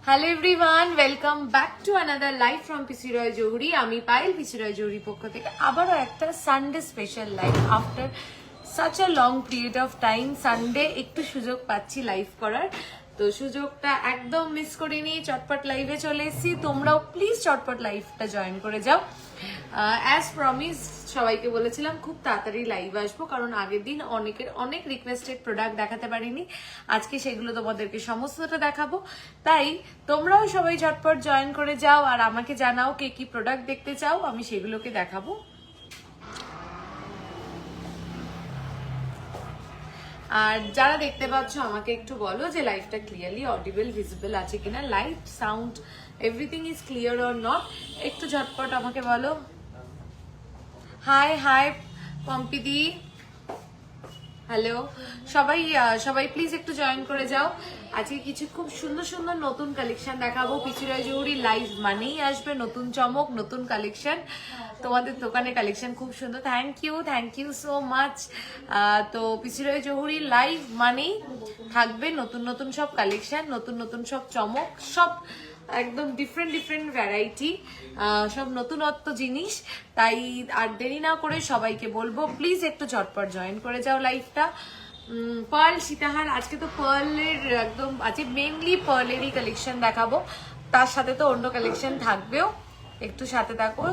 Hello everyone, welcome back to another live from PC Roy Jahuri. আমি Payel, PC Roy জহুরির পক্ষ থেকে আবারও একটা Sunday special live. After such a long period of time Sunday একটু সুযোগ পাচ্ছি লাইভ করার, তো সুযোগটা একদম মিস করিনি। চটপট লাইভে চলে এসেছি, তোমরাও প্লিজ চটপট লাইভটা জয়েন করে যাও। অ্যাজ প্রমিস সবাইকে বলেছিলাম খুব তাড়াতাড়ি লাইভ আসবো, কারণ আগের দিন অনেক রিকোয়েস্টেড প্রোডাক্ট দেখাতে পারিনি। আজকে সেগুলো তোমাদেরকে সমস্তটা দেখাবো, তাই তোমরাও সবাই ঝটপট জয়েন করে যাও আর আমাকে জানাও কে কি প্রোডাক্ট দেখতে চাও, আমি সেগুলোকে দেখাবো। আর যারা দেখতে পাচ্ছ আমাকে একটু বলো যে লাইভটা ক্লিয়ারলি অডিবল ভিজিবল আছে কিনা, light sound everything is clear or not, একটু ঝটপট আমাকে বলো। হাই হাই পম্পিদি, হ্যালো সবাই প্লিজ একটু জয়েন করে যাও। আজকে কিছু খুব সুন্দর সুন্দর নতুন কালেকশন দেখাবো। পিসি রয় জহুরি লাইভ মানেই আসবে নতুন চমক, নতুন কালেকশন। তোমাদের দোকানে কালেকশন খুব সুন্দর, থ্যাংক ইউ সো মাচ। তো পিসি রয় জহুরি লাইভ মানেই থাকবে নতুন নতুন সব কালেকশন, নতুন নতুন সব চমক, সব একদম ডিফারেন্ট ভ্যারাইটি, সব নতুনত্ব জিনিস। তাই আর দেরি না করে সবাইকে বলবো প্লিজ একটু ঝটপট জয়েন করে যাও লাইভটা। পার্ল সীতাহার, আজকে তো পার্লের একদম আজকে মেনলি পার্লেরই কালেকশন দেখাবো, তার সাথে তো অন্য কালেকশন থাকবেও, একটু সাথে থাকো।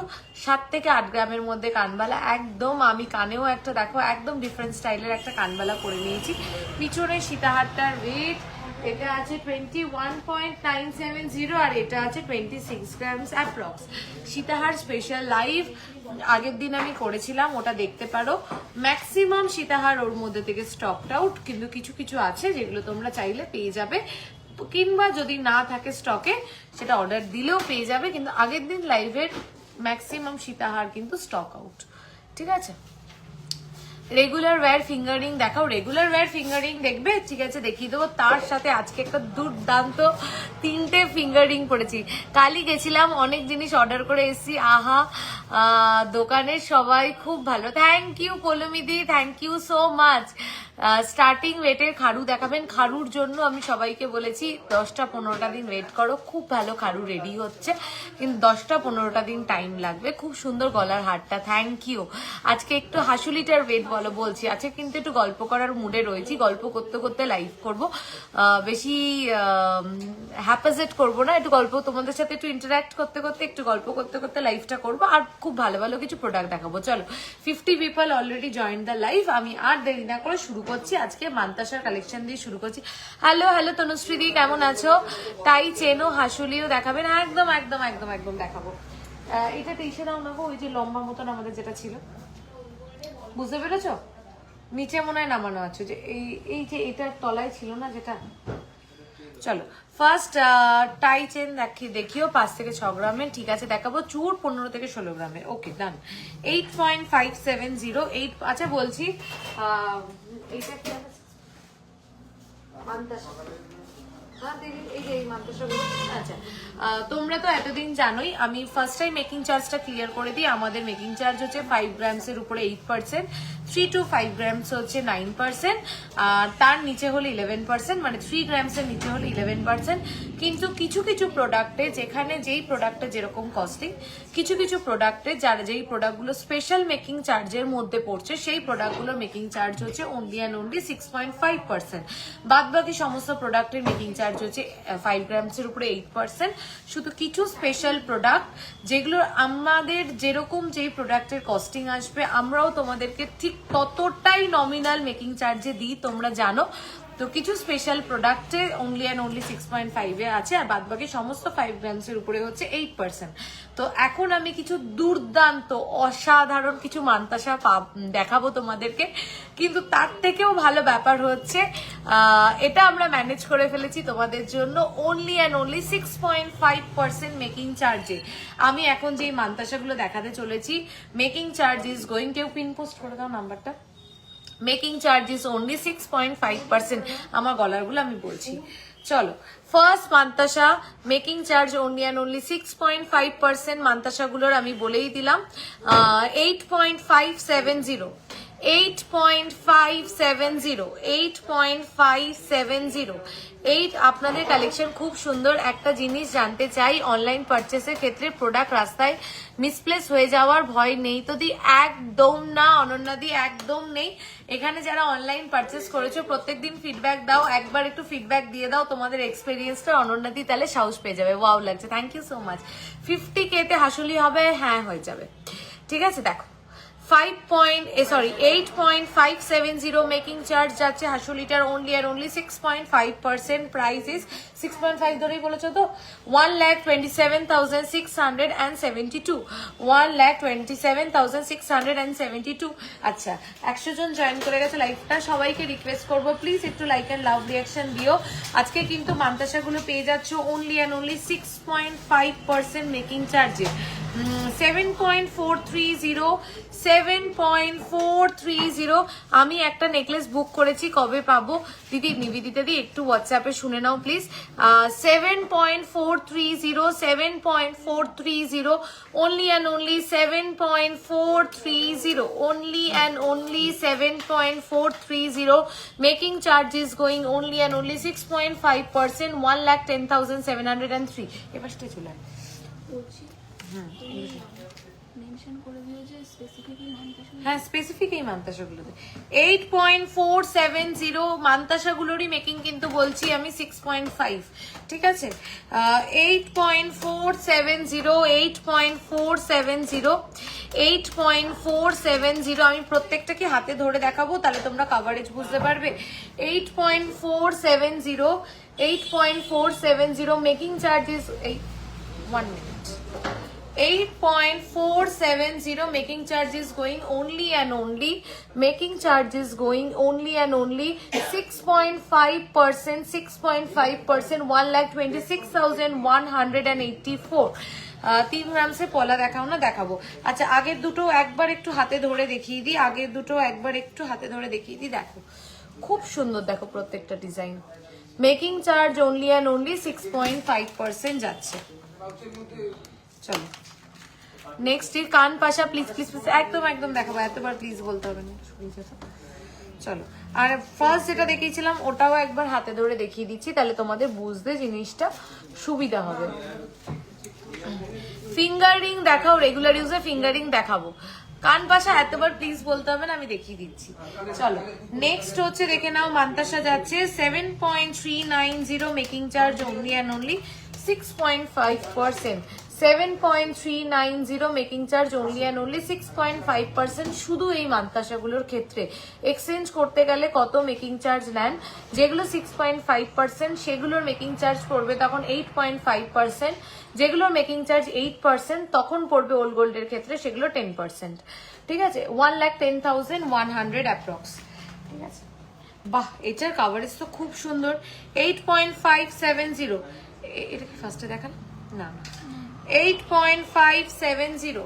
7 থেকে 8 গ্রামের মধ্যে কানবালা, একদম আমি কানেও একটা দেখো একদম ডিফারেন্ট স্টাইলের একটা কানবালা করে নিয়েছি। পিছনে সীতাহারটার রেট এটা আছে 21.970 আর এটা আছে 26 গ্রামস অ্যাপ্রক্স। সীতাহার স্পেশাল লাইভ আগের দিন আমি করেছিলাম, ওটা দেখতে পারো। ম্যাক্সিমাম সীতাহার ওর মধ্যে থেকে স্টকড আউট, কিন্তু কিছু কিছু আছে যেগুলো তোমরা চাইলে পেয়ে যাবে, কিংবা যদি না থাকে স্টকে সেটা অর্ডার দিলেও পেয়ে যাবে, কিন্তু আগের দিন লাইভের ম্যাক্সিমাম সীতাহার কিন্তু স্টক আউট। ঠিক আছে, রেগুলার ওয়্যার ফিঙ্গারিং দেখাও। রেগুলার ওয়্যার ফিঙ্গারিং দেখবে, ঠিক আছে দেখিয়ে দেবো। তার সাথে আজকে একটা দুর্দান্ত 3টে ফিঙ্গারিং করেছি। কালই গেছিলাম, অনেক জিনিস অর্ডার করে এসেছি। আহা, দোকানের সবাই খুব ভালো, থ্যাংক ইউ পৌলমিদি, thank you so much. Starting ওয়েটের খাড়ু দেখাবেন, খাড়ুর জন্য আমি সবাইকে বলেছি 10টা-15টা দিন ওয়েট করো, খুব ভালো খাড়ু রেডি হচ্ছে, কিন্তু 10টা-15টা দিন টাইম লাগবে। খুব সুন্দর গলার হারটা, থ্যাংক ইউ। আজকে একটু হাসুলিটার ওয়েট বলছি, আজকে কিন্তু একটু গল্প করার মুডে রয়েছি, গল্প করতে করতে লাইভ করব, বেশি হ্যাপাজেট করবো না, একটু গল্প তোমাদের সাথে একটু ইন্টারাক্ট করতে করতে একটু গল্প করতে করতে লাইভটা করবো, আর খুব ভালো ভালো কিছু প্রোডাক্ট দেখাবো। চলো, 50 people already join the live, আমি আর দেরি না করে শুরু করছি। আজকে মান্তাসার কালেকশন দিয়ে শুরু করছি। হ্যালো তনুশ্রী দি, কেমন আছো? টাই চেনো হাসুলিও দেখাবেন, একদম একদম একদম একদম দেখাবো। এটা টেসে দাও না গো, ওই যে লম্বা মতন আমাদের যেটা ছিল, বুঝতে পেরেছো? নিচে মনে হয় নামানো আছে, যে এই যে এটার তলায় ছিল না যেটা। চলো ফার্স্ট টাই চেন দেখিও 5 থেকে 6 গ্রামের, ঠিক আছে দেখাবো। চুর 15 থেকে 16 গ্রামের, ওকে ডান। 8.570 8। আচ্ছা বলছি এইটা কি মান্তাসা? আচ্ছা, তোমরা তো এতদিন জানোই, আমি ফার্স্ট টাইম মেকিং চার্জটা ক্লিয়ার করে দিই। আমাদের মেকিং চার্জ হচ্ছে 5 গ্রামসের উপরে 8%, 3 to 5 গ্রামস হচ্ছে 9%, আর তার নিচে হলে 11%, মানে 3 গ্রামসের নিচে হলে 11%। কিন্তু কিছু কিছু প্রোডাক্টে, যেখানে যেই প্রোডাক্টে যেরকম কস্টিং, কিছু কিছু প্রোডাক্টে যেই প্রোডাক্টগুলো স্পেশাল মেকিং চার্জের মধ্যে পড়ছে, সেই প্রোডাক্টগুলোর মেকিং চার্জ হচ্ছে অনলি অ্যান্ড অনলি 6.5%। বাদ বাকি সমস্ত প্রোডাক্টের মেকিং চার্জ হচ্ছে 5 গ্রামসের উপরে 8%। শুধু কিছু স্পেশাল প্রোডাক্ট, যেগুলো আমাদের যেরকম যেই প্রোডাক্টের কস্টিং আসবে, আমরাও তোমাদেরকে ঠিক ততটাই নমিনাল মেকিং চার্জে দিই, তোমরা জানো। তো কিছু স্পেশাল প্রোডাক্টে অনলি অ্যান্ড অনলি 6.5 এ আছে, আর বাদ বাকি সমস্ত 5 গ্রামসের উপরে হচ্ছে 8%। তো এখন আমি কিছু দুর্দান্ত অসাধারণ কিছু মান্তাসা দেখাবো তোমাদেরকে, কিন্তু তার থেকেও ভালো ব্যাপার হচ্ছে এটা আমরা ম্যানেজ করে ফেলেছি তোমাদের জন্য অনলি অ্যান্ড অনলি 6.5% মেকিং চার্জে। আমি এখন যেই মান্তাসাগুলো দেখাতে চলেছি, মেকিং চার্জ ইজ গোয়িং, কেউ পিন পোস্ট করে দাও নাম্বারটা। Making charge is only 6.5%। আমার গলারগুলো আমি বলছি, চলো। First mantasha making charge only and only 6.5%। মান্তাসাগুলোর আমি বলেই দিলাম 8.570, 8.570, 8.570, 8 আপনাদের কালেকশন খুব সুন্দর। একটা জিনিস জানতে চাই, অনলাইন পারচেসের ক্ষেত্রে প্রোডাক্ট রাস্তায় মিসপ্লেস হয়ে যাওয়ার ভয় নেই তো দি? একদম না অনন্যা দি, একদম নেই। এখানে যারা অনলাইন পারচেস করেছো প্রত্যেকদিন ফিডব্যাক দাও, একবার একটু ফিডব্যাক দিয়ে দাও তোমাদের এক্সপিরিয়েন্সটা, অনন্যা দি তাহলে সাহস পেয়ে যাবে। ওয়াও লাগছে, thank you so much. 50K তে হাসুলি হবে? হ্যাঁ হয়ে যাবে। ঠিক আছে, দেখো 8.570 মেকিং চার্জ যাচ্ছে হাসুলিটার only and only 6.5%, price is 6.5 ধরেই বলেছো তো, 1,27,672, 1,27,672। আচ্ছা 100 জন জয়েন করে গেছে লাইভটা, সবাইকে রিকোয়েস্ট করবো প্লিজ একটু লাইক এন্ড লাভ রিয়াকশন দিও। আজকে কিন্তু মান্তাসাগুলো পেয়ে যাচ্ছ only and only 6.5% মেকিং চার্জে, 7.430, 7.430। আমি একটা নেকলেস বুক করেছি, কবে পাবো দিদি? নিবেদিতা দি একটু হোয়াটসঅ্যাপে শুনে নাও please. 7.430, 7.430, only and only 7.430, only and only 7.430। Making charge is going only and only 6.5%, 1,10,703। এবার স্টে চলে হ্যাঁ স্পেসিফিক এই মান্তাসাগুলোতে 8.470 মান্তাসাগুলোরই মেকিং কিন্তু বলছি আমি 6.5। ঠিক আছে 8.470, 8.470, 8.470। আমি প্রত্যেকটাকে হাতে ধরে দেখাবো তাহলে তোমরা কভারেজ বুঝতে পারবে। 8.470, 8.470 making charge is 1 minute। 8.470 making charge is going only and only, making charge is going only and only 6.5%, 6.5%, 1,26,184। 3 গ্রামসে পলা দেখাও না? দেখাবো। আচ্ছা আগের দুটো একবার একটু হাতে ধরে দেখিয়ে দিই, আগের দুটো একবার একটু হাতে ধরে দেখিয়ে দিই। দেখো খুব সুন্দর, দেখো প্রত্যেকটা design. Making charge only and only 6.5% যাচ্ছে। চলো নেক্সট কান পাশা, প্লিজ প্লিজ প্লিজ, একদম একদম দেখাবো, এতবার প্লিজ বলতে হবে না। চলো আর ফার্স্ট যেটা দেখিয়েছিলাম ওটাও একবার হাতে ধরে দেখিয়ে দিচ্ছি, তাহলে তোমাদের বুঝতে জিনিসটা সুবিধা হবে। ফিঙ্গার রিং দেখাও, রেগুলার ইউজে ফিঙ্গার রিং দেখাবো। কান পাশা এতবার প্লিজ বলতে হবে না, আমি দেখিয়ে দিচ্ছি। চলো নেক্সট হচ্ছে দেখে নাও, মান্তাসা যাচ্ছে 7.390 making charge only and only 6.5%, 7.390 making charge only and only 6.5% শুধু এই মান্তাসাগুলোর ক্ষেত্রে। এক্সচেঞ্জ করতে গেলে কত মেকিং চার্জ নেন? যেগুলো 6.5% সেগুলোর মেকিং চার্জ পড়বে তখন 8.5%, যেগুলোর মেকিং চার্জ 8% তখন পড়বে ওল্ড গোল্ডের ক্ষেত্রে সেগুলো 10%। ঠিক আছে 1,10,100 অ্যাপ্রক্স। ঠিক আছে বাহ, এটার কাভারেজ তো খুব সুন্দর। 8.570, এটা কি ফার্স্টে দেখান না? 8.570,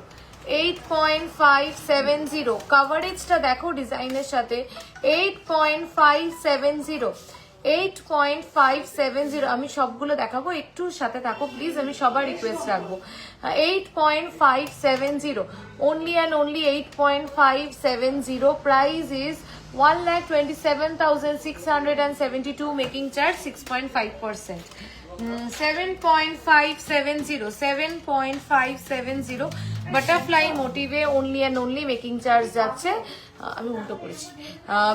8.570 কাভারেজটা দেখো ডিজাইনের সাথে। 8.570, 8.570 আমি সবগুলো দেখাবো, একটু সাথে থাকো প্লিজ, আমি সবার রিকোয়েস্ট রাখবো। 8.570 only and only 8.570, price is 1,27,672, making charge 6.5%। 7.570, 7.570 butterfly মোটিভে only and only making charge যাচ্ছে, আমি উল্টো করেছি,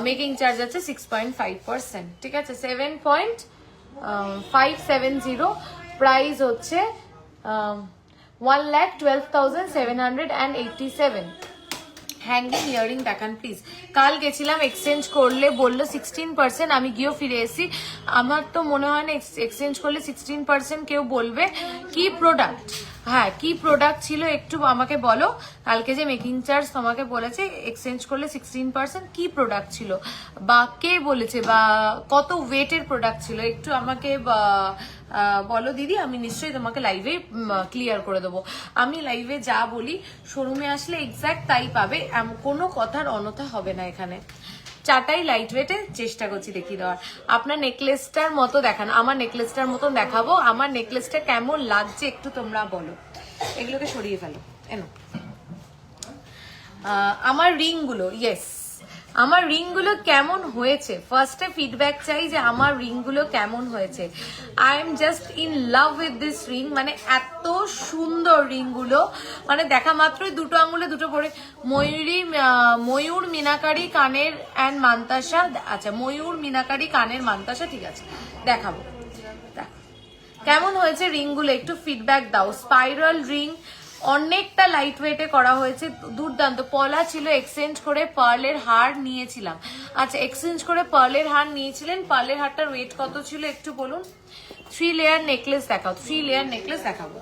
মেকিং চার্জ যাচ্ছে 6.5%। ঠিক আছে 7.570, প্রাইস হচ্ছে 1,12,787। হ্যাঙ্গিং ইয়ারিং দেখান প্লিজ। কাল গেছিলাম এক্সচেঞ্জ করলে বললো 16%, আমি গিয়েও ফিরে এসেছি। আমার তো মনে হয় না এক্সচেঞ্জ করলে 16% কেউ বলবে। কি প্রোডাক্ট? হ্যাঁ কি প্রোডাক্ট ছিল একটু আমাকে বলো। কালকে যে মেকিং চার্জ তোমাকে বলেছে এক্সচেঞ্জ করলে 16%, কি প্রোডাক্ট ছিল বা কে বলেছে বা কত ওয়েটের প্রোডাক্ট ছিল একটু আমাকে বলো দিদি, আমি নিশ্চয়ই তোমাকে লাইভে ক্লিয়ার করে দেবো। আমি লাইভে যা বলি শোরুমে আসলে এক্স্যাক্ট তাই পাবে, কোনো কথার অনথা হবে না এখানে। চাটাই লাইট ওয়েটে চেষ্টা করছি দেখিয়ে দেওয়ার। আপনার নেকলেসটার মতো দেখান, আমার নেকলেসটার মতন দেখাবো। আমার নেকলেসটা কেমন লাগছে একটু তোমরা বলো। এগুলোকে সরিয়ে ফেলো, এনো। আমার রিং গুলো, ইয়েস আমার রিংগুলো কেমন হয়েছে, ফার্স্টে ফিডব্যাক চাই যে আমার রিংগুলো কেমন হয়েছে। I am just in love with this ring, মানে এত সুন্দর রিংগুলো, মানে দেখা মাত্রই দুটো আঙুলে দুটো পরে। ময়ূর মিনাকারি কানের অ্যান্ড মান্তাসা, আচ্ছা ময়ূর মিনাকারি কানের মান্তাসা, ঠিক আছে দেখাবো। কেমন হয়েছে রিংগুলো একটু ফিডব্যাক দাও। স্পাইরাল রিং, অনেকটা লাইট ওয়েটে করা হয়েছে, দুর্দান্ত। পলা ছিল, এক্সচেঞ্জ করে পার্লের হার নিয়েছিলাম। আচ্ছা এক্সচেঞ্জ করে পার্লের হার নিয়েছিলেন, পার্লের হারটার ওয়েট কত ছিল একটু বলুন। 3 লেয়ার নেকলেস দেখাও, 3 লেয়ার নেকলেস দেখাবো।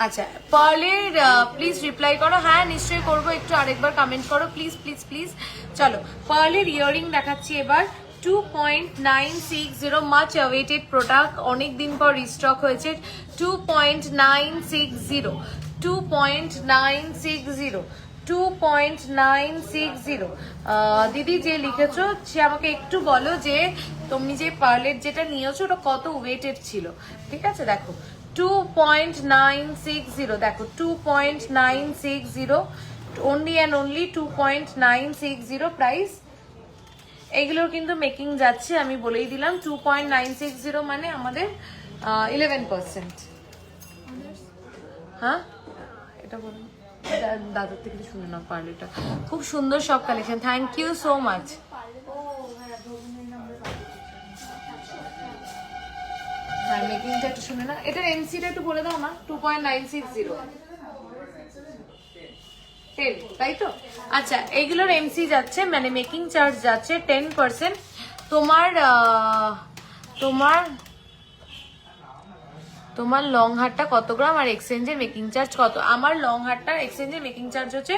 আচ্ছা পার্লের প্লিজ রিপ্লাই করো। হ্যাঁ নিশ্চয়ই করবো, একটু আরেকবার কমেন্ট করো প্লিজ প্লিজ প্লিজ। চলো পার্লের ইয়াররিং দেখাচ্ছি এবার। 2.960 মাচ অ্যাওয়েটেড প্রোডাক্ট, অনেক দিন পর রিস্টক হয়েছে। 2.960 2.960 দিদি যে লিখেছো সে আমাকে একটু বলো যে তুমি যে পার্লের যেটা নিয়েছো ওটা কত ওয়েটেড ছিল। ঠিক আছে দেখো 2.960, দেখো 2.960, only and only 2.960 প্রাইস। এইগুলোর কিন্তু মেকিং যাচ্ছে, আমি বলেই দিলাম। 2.960 মানে আমাদের 11%। হ্যাঁ এটা বলুন, দাদার থেকে শুনে নাও। পার্লেটা খুব সুন্দর সব collection, thank you so much. হ্যাঁ মেকিংটা একটু শুনে না, এটার এমসিটা একটু বলে দাও না। 2.960 10, তাই তো? আচ্ছা এইগুলোর এমসি যাচ্ছে, মানে মেকিং চার্জ যাচ্ছে 10%। তোমার লং হারটা কত গ্রাম আর এক্সচেঞ্জের মেকিং চার্জ কত? আমার লং হারটা এক্সচেঞ্জের মেকিং চার্জ হচ্ছে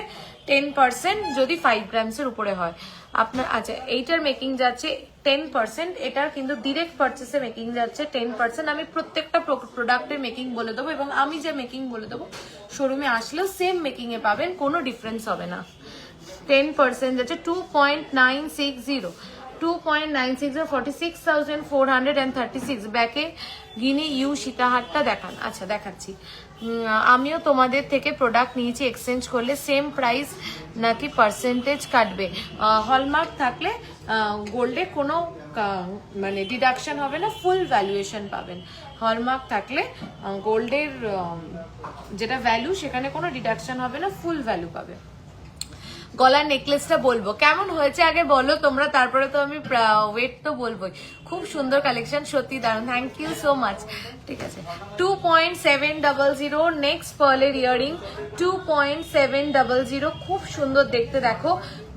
10% যদি 5 গ্রামসের উপরে হয় আপনার। আচ্ছা এইটার মেকিং যাচ্ছে 10%, এটার কিন্তু ডিরেক্ট পারচেসে মেকিং যাচ্ছে 10%। আমি প্রত্যেকটা প্রোডাক্টের মেকিং বলে দেবো, এবং আমি যে মেকিং বলে দেবো শোরুমে আসলেও সেম মেকিং এ পাবেন, কোনো ডিফারেন্স হবে না। 10% যাচ্ছে 2.960, 46,436 ব্যাকে গিনি ইউ সীতাহারটা দেখান। আচ্ছা দেখাচ্ছি। আমিও তোমাদের থেকে প্রোডাক্ট নিয়েছি, এক্সচেঞ্জ করলে সেম প্রাইস নাকি পার্সেন্টেজ কাটবে? হলমার্ক থাকলে গোল্ডে কোনো মানে ডিডাকশন হবে না, ফুল ভ্যালুয়েশন পাবেন। হলমার্ক থাকলে গোল্ডের যেটা ভ্যালু সেখানে কোনো ডিডাকশন হবে না, ফুল ভ্যালু পাবে। গলার নেকলেসটা বলবো কেমন হয়েছে আগে বলো তোমরা, তারপরে তো আমি ওয়েট তো বলবোই। খুব সুন্দর কালেকশন, সত্যি দারুণ, থ্যাংক ইউ সো মাচ। ঠিক আছে 2.700 নেক্সট পার্লের ইয়ারিং 2.700, খুব সুন্দর দেখতে দেখো।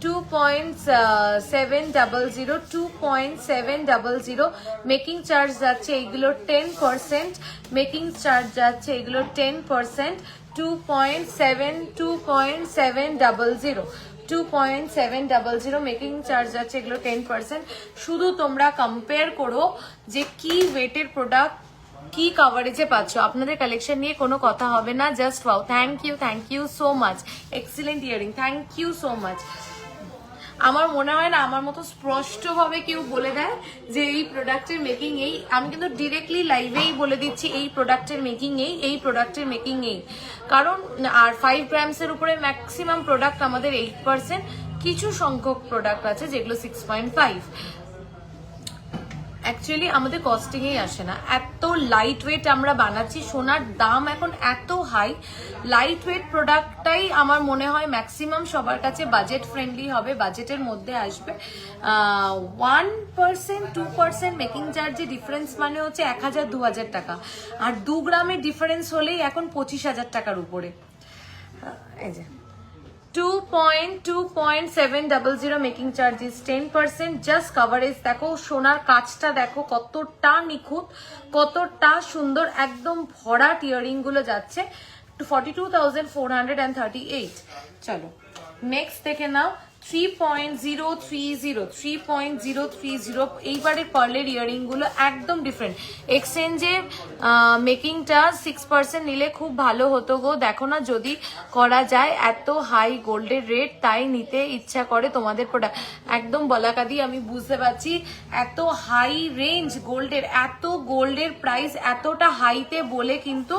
2.700 মেকিং চার্জ যাচ্ছে এইগুলো 10%, মেকিং চার্জ যাচ্ছে এগুলো 10%। 2.700 মেকিং চার্জ আছে এগুলো 10%। শুধু তোমরা কম্পেয়ার করো যে কি ওয়েটের প্রোডাক্ট কি কাভারেজে পাচ্ছ, আপনাদের কালেকশন নিয়ে কোনো কথা হবে না। Just wow, thank you so much, excellent earring, thank you so much. আমার মনে হয় না আমার মতো স্পষ্টভাবে কেউ বলে দেয় যে এই প্রোডাক্টের মেকিং এই। আমি কিন্তু ডিরেক্টলি লাইভেই বলে দিচ্ছি এই প্রোডাক্টের মেকিং এই প্রোডাক্টের মেকিং এই। কারণ আর 5 গ্রামসের উপরে ম্যাক্সিমাম প্রোডাক্ট আমাদের 8%, কিছু সংখ্যক প্রোডাক্ট আছে যেগুলো 6.5। অ্যাকচুয়ালি আমাদের কস্টিংয়েই আসে না, এত লাইট ওয়েট আমরা বানাচ্ছি। সোনার দাম এখন এত হাই, লাইট ওয়েট প্রোডাক্টটাই আমার মনে হয় ম্যাক্সিমাম সবার কাছে বাজেট ফ্রেন্ডলি হবে, বাজেটের মধ্যে আসবে। 1% 2% মেকিং চার্জে ডিফারেন্স মানে হচ্ছে 1000-2000 টাকা, আর 2 গ্রামের ডিফারেন্স হলেই এখন 25,000 টাকার উপরে। এই যে 2.700 মেকিং চার্জেস 10%, জাস্ট কাভারেজ দেখো, সোনার কাজটা দেখো কতটা নিখুঁত, কতটা সুন্দর, একদম ভরাট ইয়ারিং গুলো যাচ্ছে 42,438। চলো নেক্সট দেখে নাও 3.030 এইবারের পার্লের ইয়ারিং গুলো একদম ডিফারেন্ট। এক্সচেঞ্জে মেকিংটা 6% নিলে খুব ভালো হতো গো, দেখো না যদি করা যায়। এত হাই গোল্ডের রেট, তাই নিতে ইচ্ছা করে তোমাদের প্রোডাক্ট। একদম বলাকাদি আমি বুঝতে পারছি, এত হাই রেঞ্জ গোল্ডের, এত গোল্ডের প্রাইস এতটা হাইতে বলে কিন্তু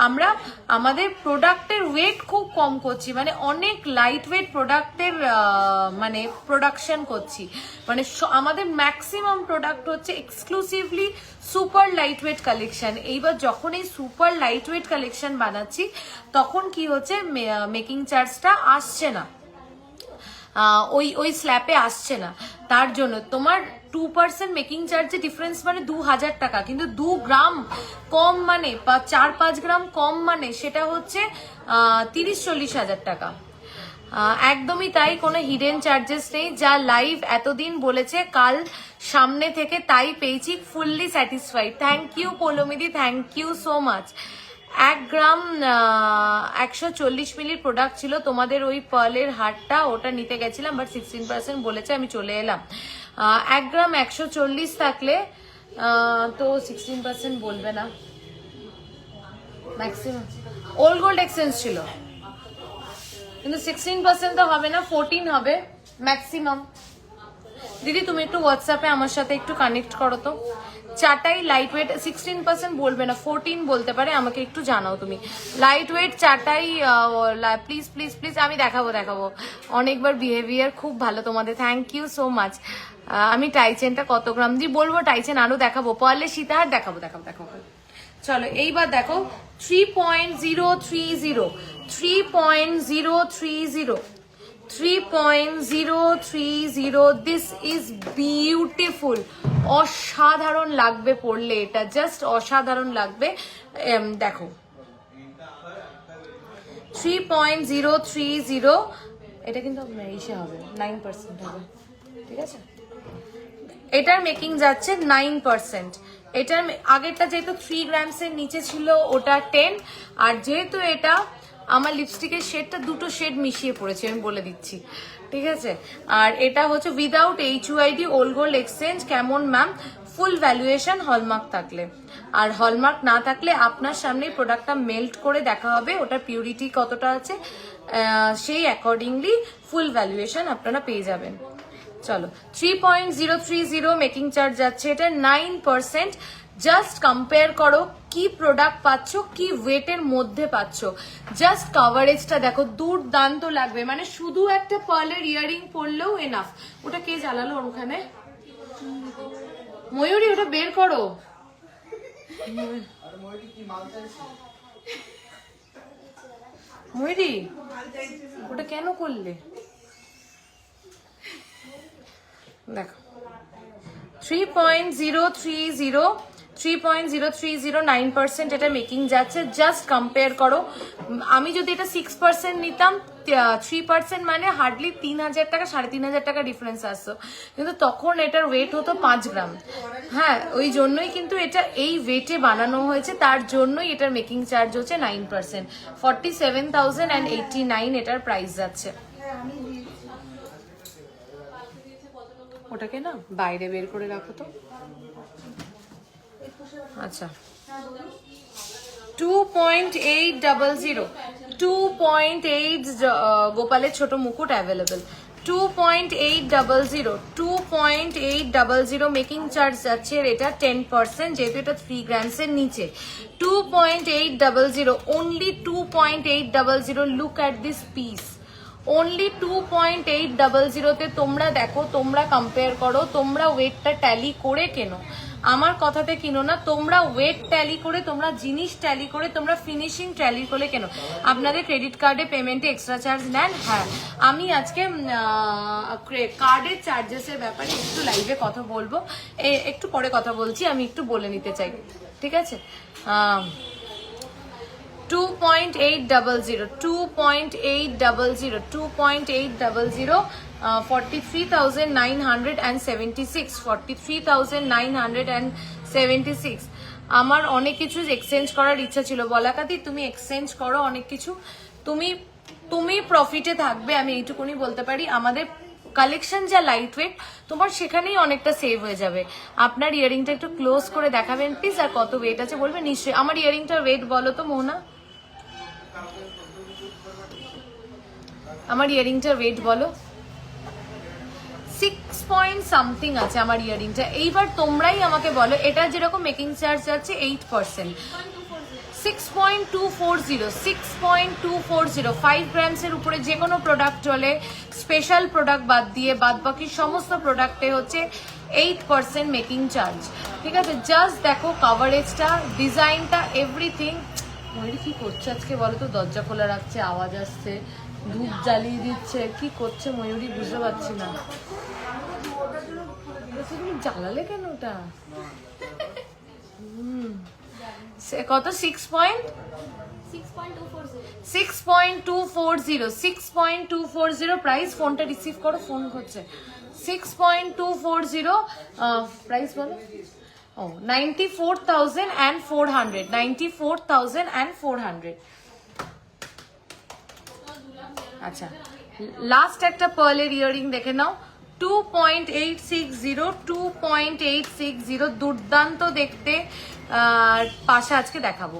আমরা আমাদের প্রোডাক্টের ওয়েট খুব কম করছি, মানে অনেক লাইট ওয়েট প্রোডাক্টের মানে প্রোডাকশন করছি, মানে আমাদের ম্যাক্সিমাম প্রোডাক্ট হচ্ছে exclusively super light weight collection. এইবার যখন এই সুপার লাইট ওয়েট কালেকশন বানাচ্ছি তখন কি হচ্ছে, মেকিং চার্জটা আসছে না, ওই স্ল্যাপে আসছে না, তার জন্য তোমার 2% মেকিং চার্জে ডিফারেন্স মানে 2000 টাকা, কিন্তু 2 গ্রাম কম মানে বা 4-5 গ্রাম কম মানে সেটা হচ্ছে 30-40 হাজার টাকা। একদমই তাই, কোনো হিডেন চার্জেস নেই। যা লাইভ এতদিন বলেছে কাল সামনে থেকে তাই পেয়েছি, ফুললি স্যাটিসফাইড। থ্যাংক ইউ পৌলমিদি, thank you so much. 1 gram 140 মিলির প্রোডাক্ট ছিল তোমাদের ওই পার্লের হারটা, ওটা নিতে গেছিলাম বাট 16% বলেছে, আমি চলে এলাম। 1 গ্রাম 140 থাকলে তো 16% বলবে না, ম্যাক্সিমাম ওল্ড গোল্ড এক্সচেঞ্জ ছিল, কিন্তু 16% তো হবে না, 14 হবে ম্যাক্সিমাম। দিদি তুমি একটু হোয়াটসঅ্যাপে আমার সাথে একটু কানেক্ট করো তো। চাটাই লাইট ওয়েট 16% বলবে না, 14 বলতে পারে, আমাকে একটু জানাও তুমি। লাইট ওয়েট চাটাই প্লিজ প্লিজ প্লিজ, আমি দেখাবো অনেকবার, বিহেভিয়ার খুব ভালো তোমাদের, থ্যাংক ইউ সো মাচ। আমি টাইচেনটা কত গ্রাম দিয়ে বলবো, টাইচেন আরো দেখাবো, পারলে সীতাহার দেখাবো। চলো এইবার দেখো 3.030 3.030 দিস ইজ বিউটিফুল, অসাধারণ লাগবে পরলে, এটা জাস্ট অসাধারণ লাগবে। দেখো 3.030, এটা কিন্তু ইসে হবে 9% হবে, ঠিক আছে। এটার মেকিং যাচ্ছে 9%। এটার আগেরটা যেহেতু 3 গ্রামসের নিচে ছিল ওটা 10, আর যেহেতু এটা আমার লিপস্টিকের শেডটা দুটো শেড মিশিয়ে পড়েছে, আমি বলে দিচ্ছি, ঠিক আছে। আর এটা হচ্ছে without HUID old gold exchange. কেমন ম্যাম? ফুল ভ্যালুয়েশন হলমার্ক থাকলে, আর হলমার্ক না থাকলে আপনার সামনে প্রোডাক্টটা মেল্ট করে দেখা হবে ওটার পিউরিটি কতটা আছে, সেই অ্যাকর্ডিংলি ফুল ভ্যালুয়েশন আপনারা পেয়ে যাবেন। চলো 3.030 মেকিং চার্জ যাচ্ছে, এটা 9%। জাস্ট কম্পেয়ার করো কি প্রোডাক্ট পাচ্ছ, কি ওয়েটের মধ্যে পাচ্ছ, জাস্ট কভারেজটা দেখো, দুর্দান্ত লাগবে। মানে শুধু একটা পার্লের ইয়ারিং পরলেও এনাফ। ওটা কে জ্বালালো ওখানে? ময়ূরী, ওটা বের করো। ময়ূরী, ওটা কেন করলে? দেখো 3.030 9% এটা মেকিং যাচ্ছে। জাস্ট কম্পেয়ার করো, আমি যদি এটা 6% নিতাম, 3% মানে হার্ডলি 3000 টাকা 3500 টাকা ডিফারেন্স আসতো, কিন্তু তখন এটার ওয়েট হতো 5 গ্রাম। হ্যাঁ, ওই জন্যই কিন্তু এটা এই ওয়েটে বানানো হয়েছে, তার জন্যই এটার মেকিং চার্জ হচ্ছে 9%। 47,089 এটার প্রাইস যাচ্ছে। ওটাকে না বাইরে বের করে রাখো তো। আচ্ছা 2.800 গোপালের ছোট মুকুট অ্যাভেলেবেল। 2.800 মেকিং চার্জ যাচ্ছে, এটা 10% যেহেতু এটা 3 গ্রামসের নিচে। 2.800 only 2.800। Look at this piece, only 2.800 তোমরা দেখো, তোমরা কম্পেয়ার করো, তোমরা ওয়েটটা ট্যালি করে কেনো, আমার কথাতে কিনো না, তোমরা ওয়েট ট্যালি করে, তোমরা জিনিস ট্যালি করে, তোমরা ফিনিশিং ট্যালি করে কেনো। আপনাদের ক্রেডিট কার্ডে পেমেন্টে এক্সট্রা চার্জ নেন? হ্যাঁ, আমি আজকে কার্ডের চার্জেসের ব্যাপারে একটু লাইভে কথা বলবো, একটু পরে কথা বলছি, আমি একটু বলে নিতে চাই, ঠিক আছে। 2.800 43,976 43,976। আমার অনেক কিছু এক্সচেঞ্জ করার ইচ্ছা ছিল, বলাকাদি তুমি এক্সচেঞ্জ করো অনেক কিছু, তুমি প্রফিটে থাকবে, আমি এইটুকুনি বলতে পারি। আমাদের কালেকশন যা লাইট ওয়েট, তোমার সেখানেই অনেকটা সেভ হয়ে যাবে। আপনার ইয়ারিংটা একটু ক্লোজ করে দেখাবেন প্লিজ, আর কত ওয়েট আছে বলবেন নিশ্চয়ই। আমার ইয়ারিংটার ওয়েট বলো তো মোহনা, আমার ইয়ারিংটার ওয়েট বলো। 6 পয়েন্ট সামথিং আছে আমার ইয়ারিংটা। এইবার তোমরাই আমাকে বলো, এটা যেরকম মেকিং চার্জ আছে 8%, 6.240 6.240 5 গ্রামসের উপরে যে কোনো প্রোডাক্ট হলে স্পেশাল প্রোডাক্ট বাদ দিয়ে বাদ বাকি সমস্ত প্রোডাক্টে হচ্ছে 8% মেকিং চার্জ। ঠিক আছে, জাস্ট দেখো কাভারেজটা, ডিজাইনটা, এভরিথিং। ময়ূরী কি করছে আজকে বলো তো? দরজা খোলা রাখছে, আওয়াজ আসছে, ধূপ জ্বালিয়ে দিচ্ছে, কি করছে ময়ূরী বুঝতে পারছি না। তুমি জ্বালালে কেন ওটা? কত? 6.240 প্রাইস। ফোনটা রিসিভ করো, ফোন করছে। 6.240 প্রাইস বলো। ও 94,400 94,400। আচ্ছা, লাস্ট একটা পার্লের ইয়ারিং দেখে নাও। 2.860 2.860 দুর্দান্ত দেখতে। পাশে আজকে দেখাবো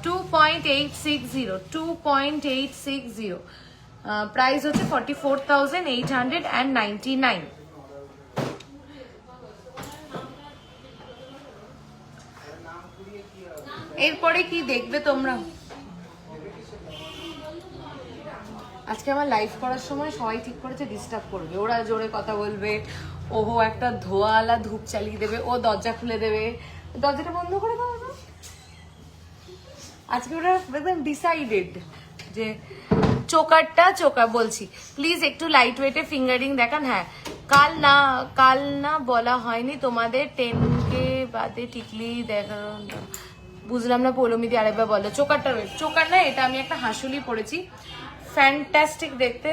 2.860 প্রাইস হচ্ছে 44,899। এরপরে কি দেখবে তোমরা? আজকে আমার লাইভ করার সময় সবাই ঠিক করেছে ডিস্টার্ব করবে, ওরা জোরে কথা বলবে, ওহো একটা ধোয়ালা ধূপ চালিয়ে দেবে, ও দরজা খুলে দেবে। দরজাটা বন্ধ করে দাও না। আজকে ওরা একদম ডিসাইডেড যে চোকার বলছি। প্লিজ একটু লাইট ওয়েটে ফিঙ্গারিং দেখান। হ্যাঁ, কাল না বলা হয়নি তোমাদের 10K বাদে টিকলি দেখা। বুঝলাম না পৌলমিদি, আরেকবার বলো। চোকারটা রয়েছে। চোকার না, এটা আমি একটা হাসুলি পরেছি, ফ্যান্টাস্টিক দেখতে।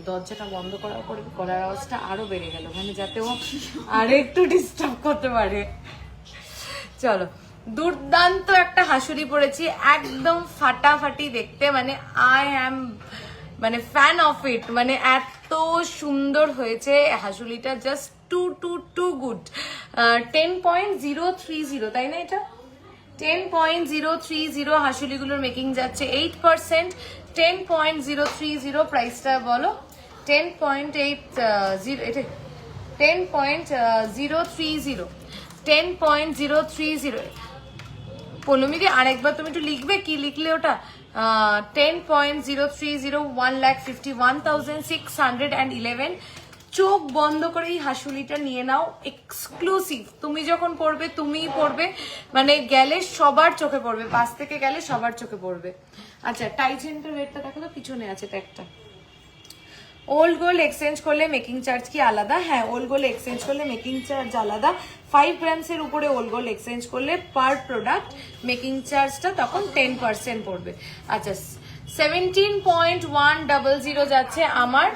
দরজাটা বন্ধ করার পরে গলার আওয়াজটা আরো বেড়ে গেল, মানে যাতে ও আর একটু ডিস্টার্ব করতে পারে। চলো, দুর্দান্ত একটা হাসুলি পরেছি, একদম ফাটাফাটি দেখতে, মানে আই অ্যাম মানে ফ্যান অফ ইট। মানে এত সুন্দর হয়েছে হাসুলিটা, জাস্ট টু গুড। 10.030 তাই না? এটা 10.030 হাসুলিগুলোর মেকিং যাচ্ছে 8%। 10.030 প্রাইসটা বলো। 10.80 এটা 10.030 10.030। পৌলমিদি আরেকবার তুমি একটু লিখবে, কি লিখলে ওটা? 10.030 1,51,611। চোখ বন্ধ করে এই হাসুলিটা নিয়ে নাও, এক্সক্লুসিভ। তুমি যখন পড়বে, তুমিই পড়বে, মানে গেলে সবার চোখে পড়বে, পাশ থেকে গেলে সবার চোখে পড়বে। আচ্ছা, টাইচেনটার রেটটা দেখো তো, পিছনে আছে একটা। ওল্ড গোল্ড এক্সচেঞ্জ করলে মেকিং চার্জ কি আলাদা? হ্যাঁ, ওল্ড গোল্ড এক্সচেঞ্জ করলে মেকিং চার্জ আলাদা। 5 গ্রামসের উপরে ওল্ড গোল্ড এক্সচেঞ্জ করলে পার প্রোডাক্ট মেকিং চার্জটা তখন 10% পড়বে। আচ্ছা, 17.100 যাচ্ছে আমার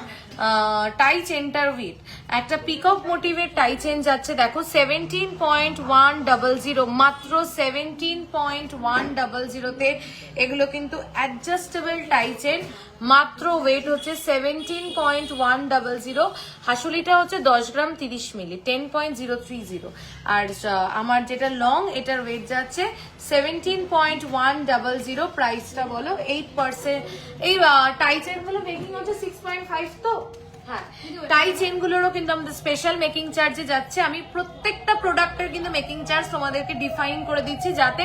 টাই চেনটার উইথ। একটা পিকক মোটিভের টাই চেন যাচ্ছে দেখো 17.100, মাত্র 17.100তে। এগুলো কিন্তু অ্যাডজাস্টেবল টাই চেন, মাত্র ওয়েট হচ্ছে 17.100। হাসুলিটা হচ্ছে 10 গ্রাম 30 মিলি, 10.030। আর আমার যেটা লং, এটার ওয়েট যাচ্ছে 17.100। প্রাইসটা বলো। 8%। এই টাই চেন গুলো মেকিং হচ্ছে 6.5 তো। হ্যাঁ, টাই চেন গুলোরও কিন্তু আমাদের স্পেশাল মেকিং চার্জে যাচ্ছে। আমি প্রত্যেকটা প্রোডাক্টের কিন্তু মেকিং চার্জ তোমাদেরকে ডিফাইন করে দিচ্ছি, যাতে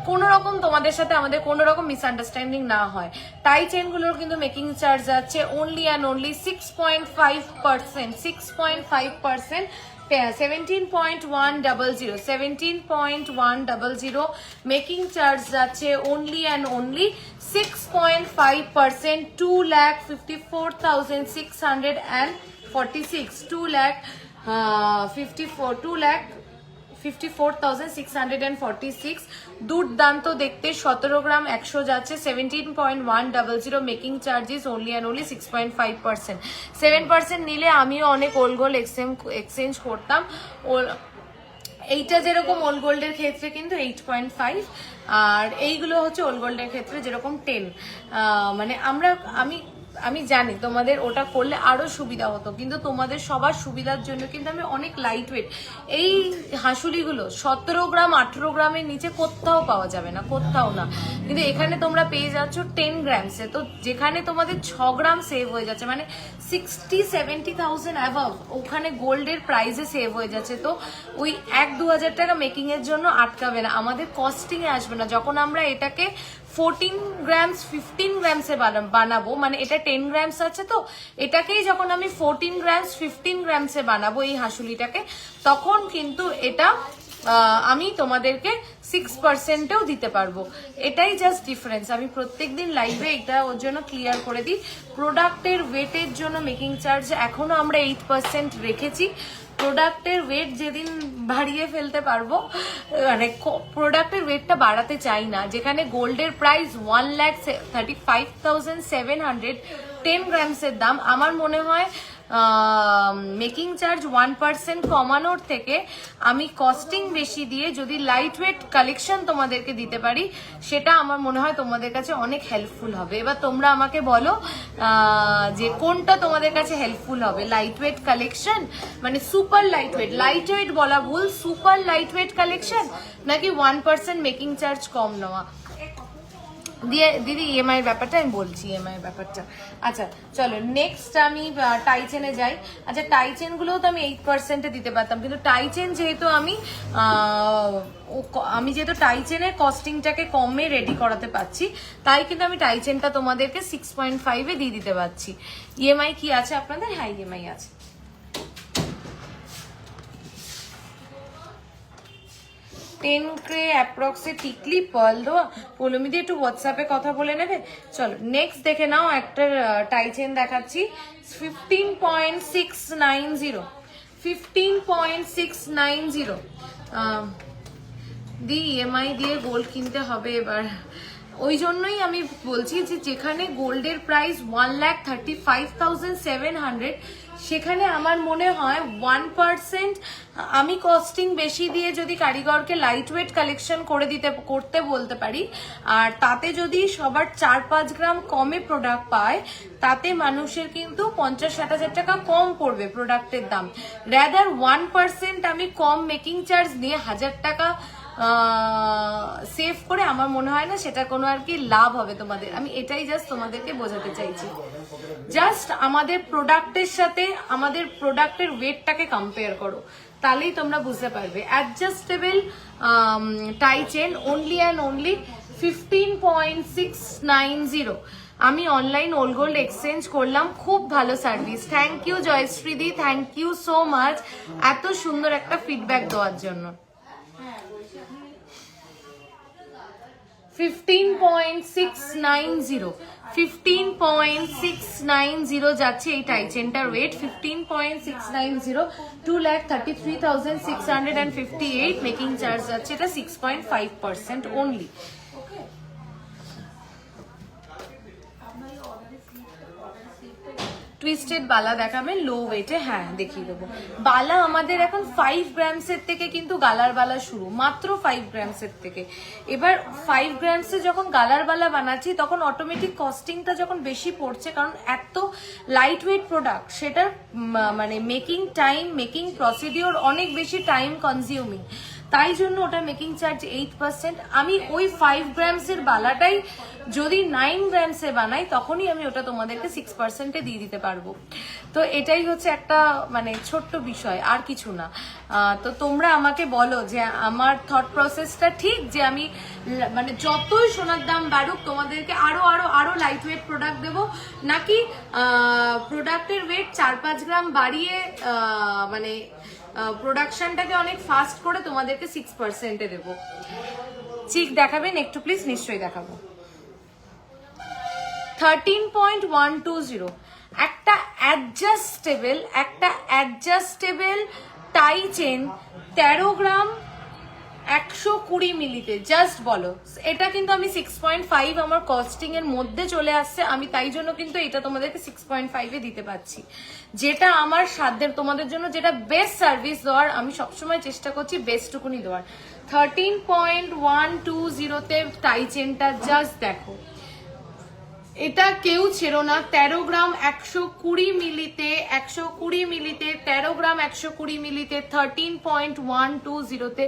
কোনো রকম তোমাদের সাথে আমাদের কোনো রকম মিসআন্ডারস্ট্যান্ডিং না হয়। টাই চেন গুলোর কিন্তু মেকিং চার্জ যাচ্ছে only and only 6.5%। 6.5%। 17.100 17.100 making charge যাচ্ছে অনলি অ্যান্ড অনলি 6.5%। 2,54,646 2,54,646 দুর্দান্ত দেখতে। 17 গ্রাম 100 যাচ্ছে 17.100 making charges only and only 6.5%। 7% নিলে আমিও অনেক ওল্ড গোল্ড এক্সচেঞ্জ করতাম। এইটা যেরকম ওল্ড গোল্ডের ক্ষেত্রে কিন্তু 8.5, আর এইগুলো হচ্ছে ওল্ড গোল্ডের ক্ষেত্রে যেরকম 10। মানে আমি আমি জানি তোমাদের ওটা করলে আরো সুবিধা হতো, কিন্তু তোমাদের সবার সুবিধার জন্য কিন্তু আমি অনেক লাইট ওয়েট এই হাঁসুলিগুলো 17 গ্রাম 18 গ্রামের নিচে কোথাও পাওয়া যাবে না, কোথাও না, কিন্তু এখানে তোমরা পেয়ে যাচ্ছ 10 গ্রামসে। তো যেখানে তোমাদের 6 গ্রাম সেভ হয়ে যাচ্ছে, মানে 60-70,000 অ্যাভাব ওখানে গোল্ডের প্রাইসে সেভ হয়ে যাচ্ছে। তো ওই 1-2 হাজার টাকা মেকিং এর জন্য আটকাবে না, আমাদের কস্টিং এ আসবে না। যখন আমরা এটাকে 14 গ্রামস 15 গ্রামসে বানাবো, মানে এটা 10 গ্রামস আছে, তো এটাকেই যখন আমি 14 গ্রামস 15 গ্রামসে বানাবো এই হাঁসুলিটাকে, তখন কিন্তু এটা আমি তোমাদেরকে 6%ও দিতে পারবো। এটাই জাস্ট ডিফারেন্স। আমি প্রত্যেকদিন লাইভে এটা ওর জন্য ক্লিয়ার করে দিই। প্রোডাক্টের ওয়েটের জন্য মেকিং চার্জ এখনো আমরা 8% রেখেছি। প্রোডাক্টের ওয়েট যেদিন বাড়িয়ে ফেলতে পারবো, মানে প্রোডাক্টের ওয়েটটা বাড়াতে চাই না। যেখানে গোল্ডের প্রাইস 1,35,700 10 গ্রামসের দাম, আমার মনে হয় মেকিং চার্জ 1% কমানোর থেকে আমি কস্টিং বেশি দিয়ে যদি লাইট ওয়েট কালেকশন তোমাদেরকে দিতে পারি, সেটা আমার মনে হয় তোমাদের কাছে অনেক হেল্পফুল হবে। এবার তোমরা আমাকে বলো যে কোনটা তোমাদের কাছে হেল্পফুল হবে, লাইট ওয়েট কালেকশন মানে সুপার লাইট ওয়েট বলা ভুল, সুপার লাইট ওয়েট কালেকশন, নাকি 1% মেকিং চার্জ কম নেওয়া। দিয়ে দিদি ইএমআই এর ব্যাপারটা আমি বলছি, ইএমআই এর ব্যাপারটা। আচ্ছা চলো নেক্সট আমি টাইচেনে যাই। আচ্ছা টাইচেন গুলোও তো আমি 8%-এ দিতে পারতাম, কিন্তু টাইচেন যেহেতু আমি যেহেতু টাইচেনের কস্টিংটাকে কমে রেডি করাতে পারছি, তাই কিন্তু আমি টাইচেনটা তোমাদেরকে 6.5-এ দিয়ে দিতে পারছি। ইএমআই কি আছে আপনাদের? হ্যাঁ ইএমআই আছে। 10K অ্যাপ্রক্সে টিকলি পার্ল দেওয়া। পৌলমি দিয়ে একটু হোয়াটসঅ্যাপে কথা বলে নেবে। চলো নেক্সট দেখে নাও, একটা টাইচেন দেখাচ্ছি 15.690 15.690 দি ইএমআই দিয়ে গোল্ড কিনতে হবে এবার। ওই জন্যই আমি বলছি যে যেখানে গোল্ডের প্রাইস 1,35,700, সেখানে আমার মনে হয় 1% আমি কস্টিং বেশি দিয়ে যদি কারিগরকে লাইট ওয়েট কালেকশন করতে বলতে পারি, আর তাতে যদি সবার 4-5 গ্রাম কমে প্রোডাক্ট পায়, তাতে মানুষের কিন্তু 50-60 হাজার টাকা কম পড়বে প্রোডাক্টের দাম। রেদার 1% আমি কম মেকিং চার্জ নিয়ে 1000 টাকা সেভ করে, আমার মনে হয় না সেটা কোনো আর কি লাভ হবে তোমাদের। আমি এটাই জাস্ট তোমাদেরকে বোঝাতে চাইছি। জাস্ট আমাদের প্রোডাক্টের সাথে আমাদের প্রোডাক্টের ওয়েটটাকে কম্পেয়ার করো, তাহলেই তোমরা বুঝতে পারবে। Adjustable tie chain only and only 15.690। আমি অনলাইন ওল্ড গোল্ড এক্সচেঞ্জ করলাম, খুব ভালো সার্ভিস। থ্যাংক ইউ জয়শ্রীদি, থ্যাংক ইউ সো মাচ এত সুন্দর একটা ফিডব্যাক দেওয়ার জন্য। 15.690 যাচ্ছে এই টাইচেনটার ওয়েট। 15.690 2,33,658 মেকিং চার্জ যাচ্ছে, এটা 6.5% অনলি। টুইস্টেড বালা দেখাবেন লো ওয়েটে? হ্যাঁ দেখিয়ে দেবো। বালা আমাদের এখন 5 গ্রামসের থেকে কিন্তু গালার বালা শুরু, মাত্র 5 গ্রামসের থেকে। এবার 5 গ্রামসে যখন গালার বালা বানাচ্ছি, তখন অটোমেটিক কস্টিংটা যখন বেশি পড়ছে, কারণ এত লাইট ওয়েট প্রোডাক্ট, সেটার মানে মেকিং টাইম, মেকিং প্রসিডিওর অনেক বেশি টাইম কনজিউমিং, তাই জন্য ওটা মেকিং চার্জ 8%। আমি ওই 5 গ্রামসের বালাটাই যদি 9 গ্রামসে বানাই, তখনই আমি ওটা তোমাদেরকে 6%-এ দিয়ে দিতে পারবো। তো এটাই হচ্ছে একটা মানে ছোট্ট বিষয়, আর কিছু না। তো তোমরা আমাকে বলো যে আমার থট প্রসেসটা ঠিক, যে আমি মানে যতই সোনার দাম বাড়ুক তোমাদেরকে আরো আরো আরো লাইট ওয়েট প্রোডাক্ট দেবো, নাকি প্রোডাক্টের ওয়েট 4-5 গ্রাম বাড়িয়ে মানে প্রোডাকশনটাকে অনেক ফাস্ট করে তোমাদেরকে 6%-এ দেবো। চিক দেখাবেন একটু প্লিজ? নিশ্চয়ই দেখাবো। 13.120 একটা অ্যাডজাস্টেবল টাই চেন 13 গ্রাম 120 মিলিতে। জাস্ট বলো, এটা কিন্তু আমি 6.5 আমার কস্টিং এর মধ্যে চলে আসছে, আমি তাই জন্য কিন্তু এটা তোমাদেরকে 6.5-এ দিতে পারছি, যেটা আমার সাধ্যের তোমাদের জন্য যেটা বেস্ট সার্ভিস দেওয়ার, আমি সবসময় চেষ্টা করছি বেস্টটুকুনি দেওয়ার। 13.120-তে টাই চেনটা জাস্ট দেখো, এটা কেউ ছেড়ো না, 13 গ্রাম 120 মিলিতে, 120 মিলিতে, 13 গ্রাম 120 মিলিতে, 13.120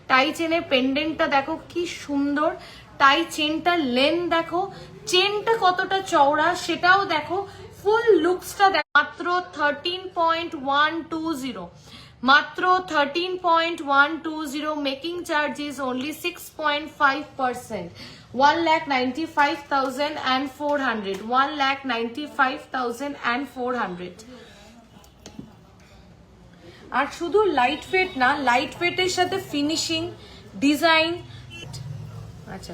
টাই চেনের পেন্ডেন্টটা দেখো কি সুন্দর, টাই চেনটা লেন দেখো, চেনটা কতটা চওড়া সেটাও দেখো, ফুল লুকসটা দেখো। মাত্র 13.120, মাত্র 13.120, মেকিং চার্জ ইজ অনলি 6.5%, 1,95,400, 1,95,400। আর শুধু লাইট ওয়েট না, লাইট ওয়েটের সাথে ফিনিশিং, ডিজাইন। আচ্ছা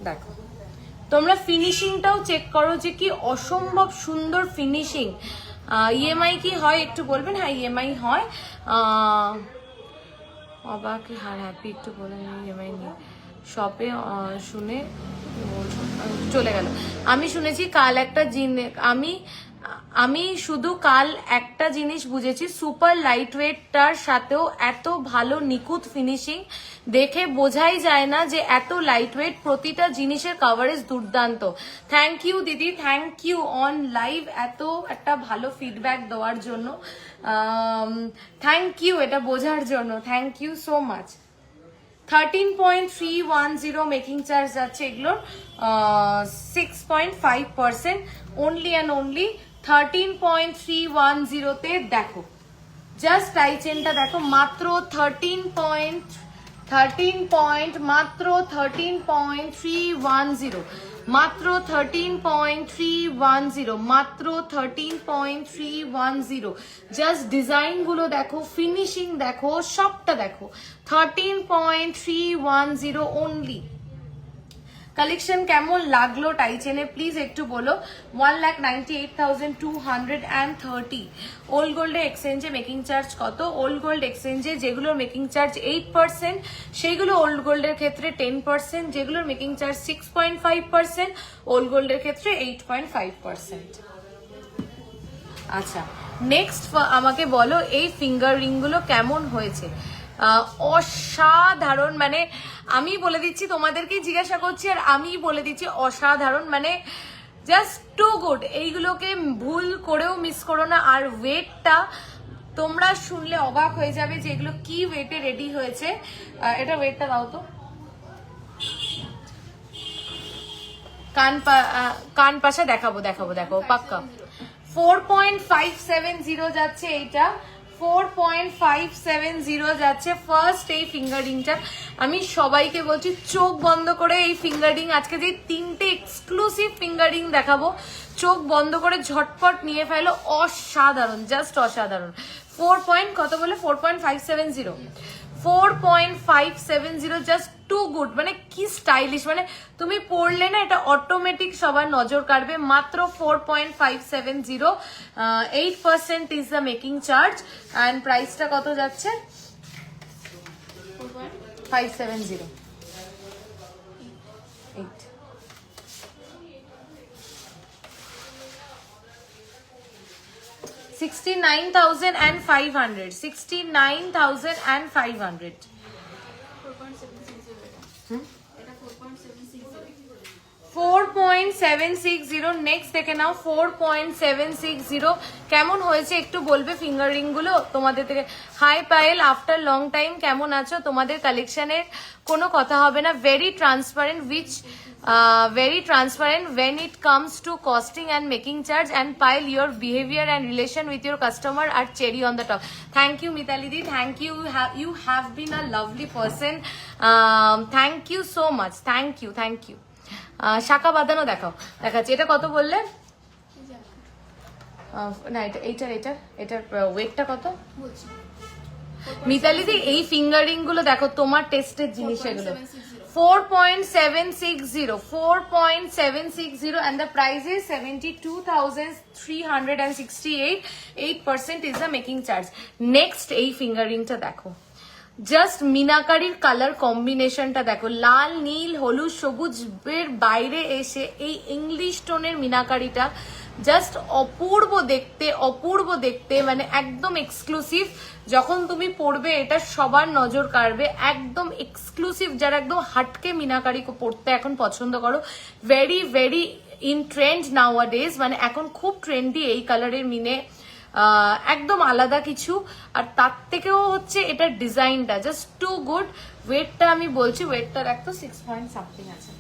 দেখো, তোমরা ফিনিশিংটাও চেক করো যে কি অসম্ভব সুন্দর ফিনিশিং। ইএমআই কি হয় একটু বলবেন? হ্যাঁ ইএমআই হয়। বাবাকে হ্যাপি একটু বলেন ইএমআই নিয়ে শপে শুনে চলে গেল। আমি শুনেছি কাল একটা জিনিস, আমি শুধু কাল একটা জিনিস বুঝেছি, সুপার লাইট ওয়েটটার সাথেও এত ভালো নিখুঁত ফিনিশিং, দেখে বোঝাই যায় না যে এত লাইট ওয়েট, প্রতিটা জিনিসের কভারেজ দুর্দান্ত। থ্যাংক ইউ দিদি, থ্যাংক ইউ অন লাইভ এত একটা ভালো ফিডব্যাক দেওয়ার জন্য, থ্যাংক ইউ এটা বোঝার জন্য, thank you so much. 13.310 making charge যাচ্ছে এগুলোর, 6.5%, অনলি অ্যান্ড অনলি 13.310 তে দেখো। জাস্ট টাই চেনটা দেখো, মাত্র 13.310, মাত্র 13.310, মাত্র 13.310। জাস্ট ডিজাইন গুলো দেখো, ফিনিশিং দেখো, সবটা দেখো। 13.310 অনলি। কালেকশন কেমন লাগলো টাই চেনে প্লিজ একটু বলো। 1,98,230। ওল্ড গোল্ডে এক্সচেঞ্জে মেকিং চার্জ কত? ওল্ড গোল্ড এক্সচেঞ্জে যেগুলোর মেকিং চার্জ 8% সেইগুলো ওল্ড গোল্ডের ক্ষেত্রে 10%, যেগুলোর মেকিং চার্জ 6.5% ওল্ড গোল্ডের ক্ষেত্রে 8.5%। আচ্ছা নেক্সট আমাকে বলো এই ফিঙ্গার রিং গুলো কেমন হয়েছে? অসাধারণ, মানে আমি বলে দিচ্ছি, তোমাদেরকেই জিজ্ঞাসা করছি আর আমি বলে দিচ্ছি অসাধারণ, মানে জাস্ট টু গুড। এইগুলোকে ভুল করেও মিস করো না। আর ওয়েটটা তোমরা শুনলে অবাক হয়ে যাবে যে এগুলো কি ওয়েটে রেডি হয়েছে। এটা ওয়েটটা দাও তো, কান পাশে দেখাবো দেখো পাক্কা। 4.570 যাচ্ছে এইটা, 4.570 যাচ্ছে ফার্স্ট এই ফিঙ্গার রিংটা। আমি সবাইকে বলছি চোখ বন্ধ করে এই ফিঙ্গার রিং, আজকে যে 3টে এক্সক্লুসিভ ফিঙ্গার রিং দেখাবো, চোখ বন্ধ করে ঝটপট নিয়ে ফেলো। অসাধারণ, জাস্ট অসাধারণ। 4. কত বলে? 4.570, 4.570, জাস্ট টু গুড। মানে কি স্টাইলিশ, মানে তুমি পরলে না এটা অটোমেটিক সবার নজর কাড়বে। মাত্র 4.570, 8% is the making charge. And প্রাইসটা কত যাচ্ছে? 570, 8। $69,500, 69,500। 4.760। নেক্সট দেখে নাও 4.760 কেমন হয়েছে একটু বলবে ফিঙ্গার রিং গুলো তোমাদের থেকে। Hi Payel, after long time কেমন আছো? তোমাদের কালেকশনের কোনো কথা হবে না, very transparent, which very transparent when it comes to costing and making charge, and Payal, your behavior and relation with your customer are cherry on the top. Thank you Mitali di, thank you, you have been a lovely person, thank you so much, thank you, thank you. শাখা বাঁধানো দেখাচ্ছি। এটা কত বললে? না এটার ওয়েটটা কত মিতালি দি? এই ফিঙ্গারিং গুলো দেখো, তোমার টেস্টের জিনিস এগুলো। 4.760, 4.760, and the price is 72,368, 8% is the making charge. Next এই ফিঙ্গারিংটা দেখো, জাস্ট মিনাকারির কালার কম্বিনেশনটা দেখো, লাল নীল হলুদ সবুজের বাইরে এসে এই ইংলিশ টোনের মিনাকারিটা জাস্ট অপূর্ব দেখতে, অপূর্ব দেখতে, মানে একদম এক্সক্লুসিভ। যখন তুমি পরবে এটা সবার নজর কাড়বে, একদম এক্সক্লুসিভ। যারা একদম হাটকে মিনাকারি পরতে এখন পছন্দ করো, ভেরি ভেরি ইন ট্রেন্ড নাওয়াডেজ, মানে এখন খুব ট্রেন্ডি এই কালারের মিনে, একদম আলাদা কিছু। আর তার থেকেও হচ্ছে এটার ডিজাইনটা জাস্ট টু গুড। ওয়েটটা আমি বলছি, ওয়েটটা রাখতো 6 পয়েন্ট সামথিং আছে।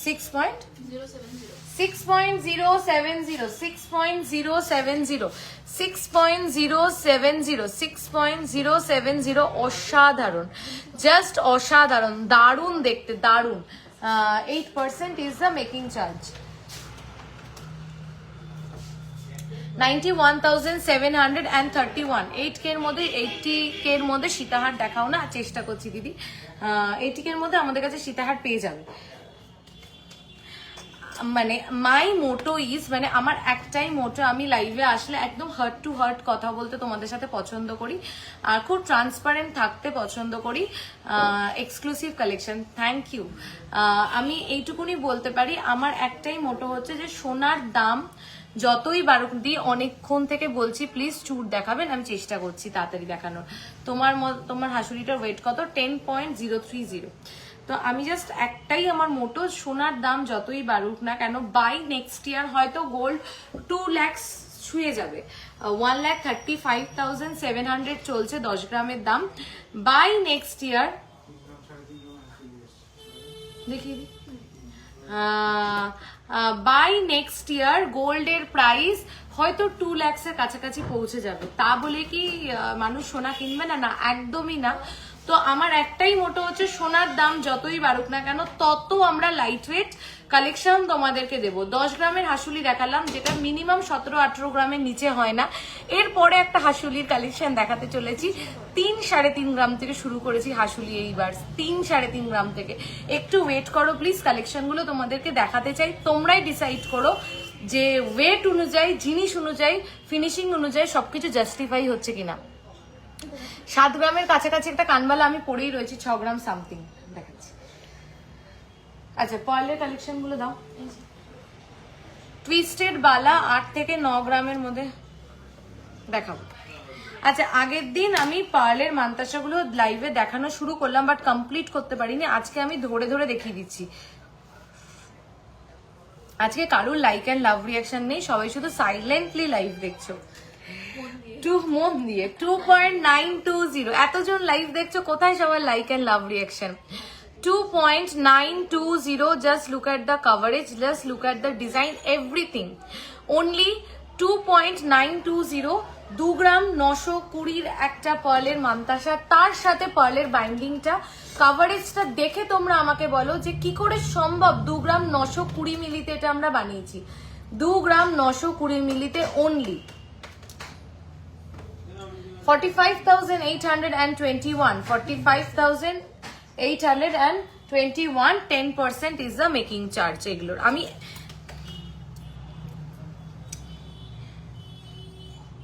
6.070 অসাধারণ, জাস্ট অসাধারণ, দারুণ দেখতে, দারুণ। 8% is the making charge। 91,731। 8K এর মধ্যে 80K এর মধ্যে সীতাহার দেখাও না, চেষ্টা করছি দিদি। 80K এর মধ্যে আমাদের কাছে সীতাহার পেয়ে যাবে। মানে মাই মোটো ইজ, মানে আমার একটাই মোটো, আমি লাইভে আসলে একদম হার্ট টু হার্ট কথা বলতে তোমাদের সাথে পছন্দ করি, আর খুব ট্রান্সপারেন্ট থাকতে পছন্দ করি। Exclusive collection, thank you. আমি এইটুকুনি বলতে পারি, আমার একটাই মোটো হচ্ছে যে সোনার দাম যতই বারুক দিয়ে, অনেকক্ষণ থেকে বলছি প্লিজ চুর দেখাবেন, আমি চেষ্টা করছি তাড়াতাড়ি দেখানোর। তোমার হাসুরিটার ওয়েট কত? 10.030। তো আমি জাস্ট একটাই আমার মোটো, সোনার দাম যতই বাড়ুক না কেন, বাই নেক্সট ইয়ার হয়তো গোল্ড 2 লাখ ছুঁয়ে যাবে। 1,35,700 চলছে 10 গ্রামের দাম। বাই নেক্সট ইয়ার দেখিয়ে দিই, বাই নেক্সট ইয়ার গোল্ডের প্রাইস হয়তো 2 লাখের কাছাকাছি পৌঁছে যাবে। তা বলে কি মানুষ সোনা কিনবে না? না, একদমই না। তো আমার একটাই মোটো হচ্ছে, সোনার দাম যতই বাড়ুক না কেন তত আমরা লাইট ওয়েট কালেকশন তোমাদেরকে দেবো। 10 গ্রামের হাসুলি দেখালাম, যেটা মিনিমাম 17-18 গ্রামের নিচে হয় না। এরপরে একটা হাসুলির কালেকশন দেখাতে চলেছি, 3-3.5 গ্রাম থেকে শুরু করেছি হাসুলি এইবার, 3-3.5 গ্রাম থেকে। একটু ওয়েট করো প্লিজ, কালেকশনগুলো তোমাদেরকে দেখাতে চাই, তোমরাই ডিসাইড করো যে ওয়েট অনুযায়ী, জিনিস অনুযায়ী, ফিনিশিং অনুযায়ী সবকিছু জাস্টিফাই হচ্ছে কিনা। 7 গ্রামের কাছাকাছি একটা কানবালা আমি পরেই রয়েছি, 6 গ্রাম সামথিং দেখাচ্ছি। আচ্ছা, পার্লের কালেকশন গুলো দাও। টুইস্টেড বালা 8 থেকে 9 গ্রামের মধ্যে দেখাবো। আচ্ছা, আগের দিন আমি পার্লের মান্তাসাগুলো লাইভে দেখানো শুরু করলাম, বাট কমপ্লিট করতে পারিনি। আজকে আমি ধরে ধরে দেখিয়ে দিচ্ছি। আজকে কারোর লাইক অ্যান্ড লাভ রিয়াকশন নেই, সবাই শুধু সাইলেন্টলি লাইভ দেখছো। মন দিয়ে 2.920, এতজন লাইভ দেখছো, কোথায় সবার like and love reaction? 2.920, just look at the coverage, just look at the design, everything. Only 2.920, 2 গ্রাম 920 একটা পার্লের মান্তাসা, তার সাথে পার্লের বাইন্ডিংটা, কাভারেজটা দেখে তোমরা আমাকে বলো যে কি করে সম্ভব 2 গ্রাম 920 মিলিতে এটা আমরা বানিয়েছি। 2 গ্রাম 920 মিলিতে only 45,821, 45,821, 10% is the making charge এগুলোর। আমি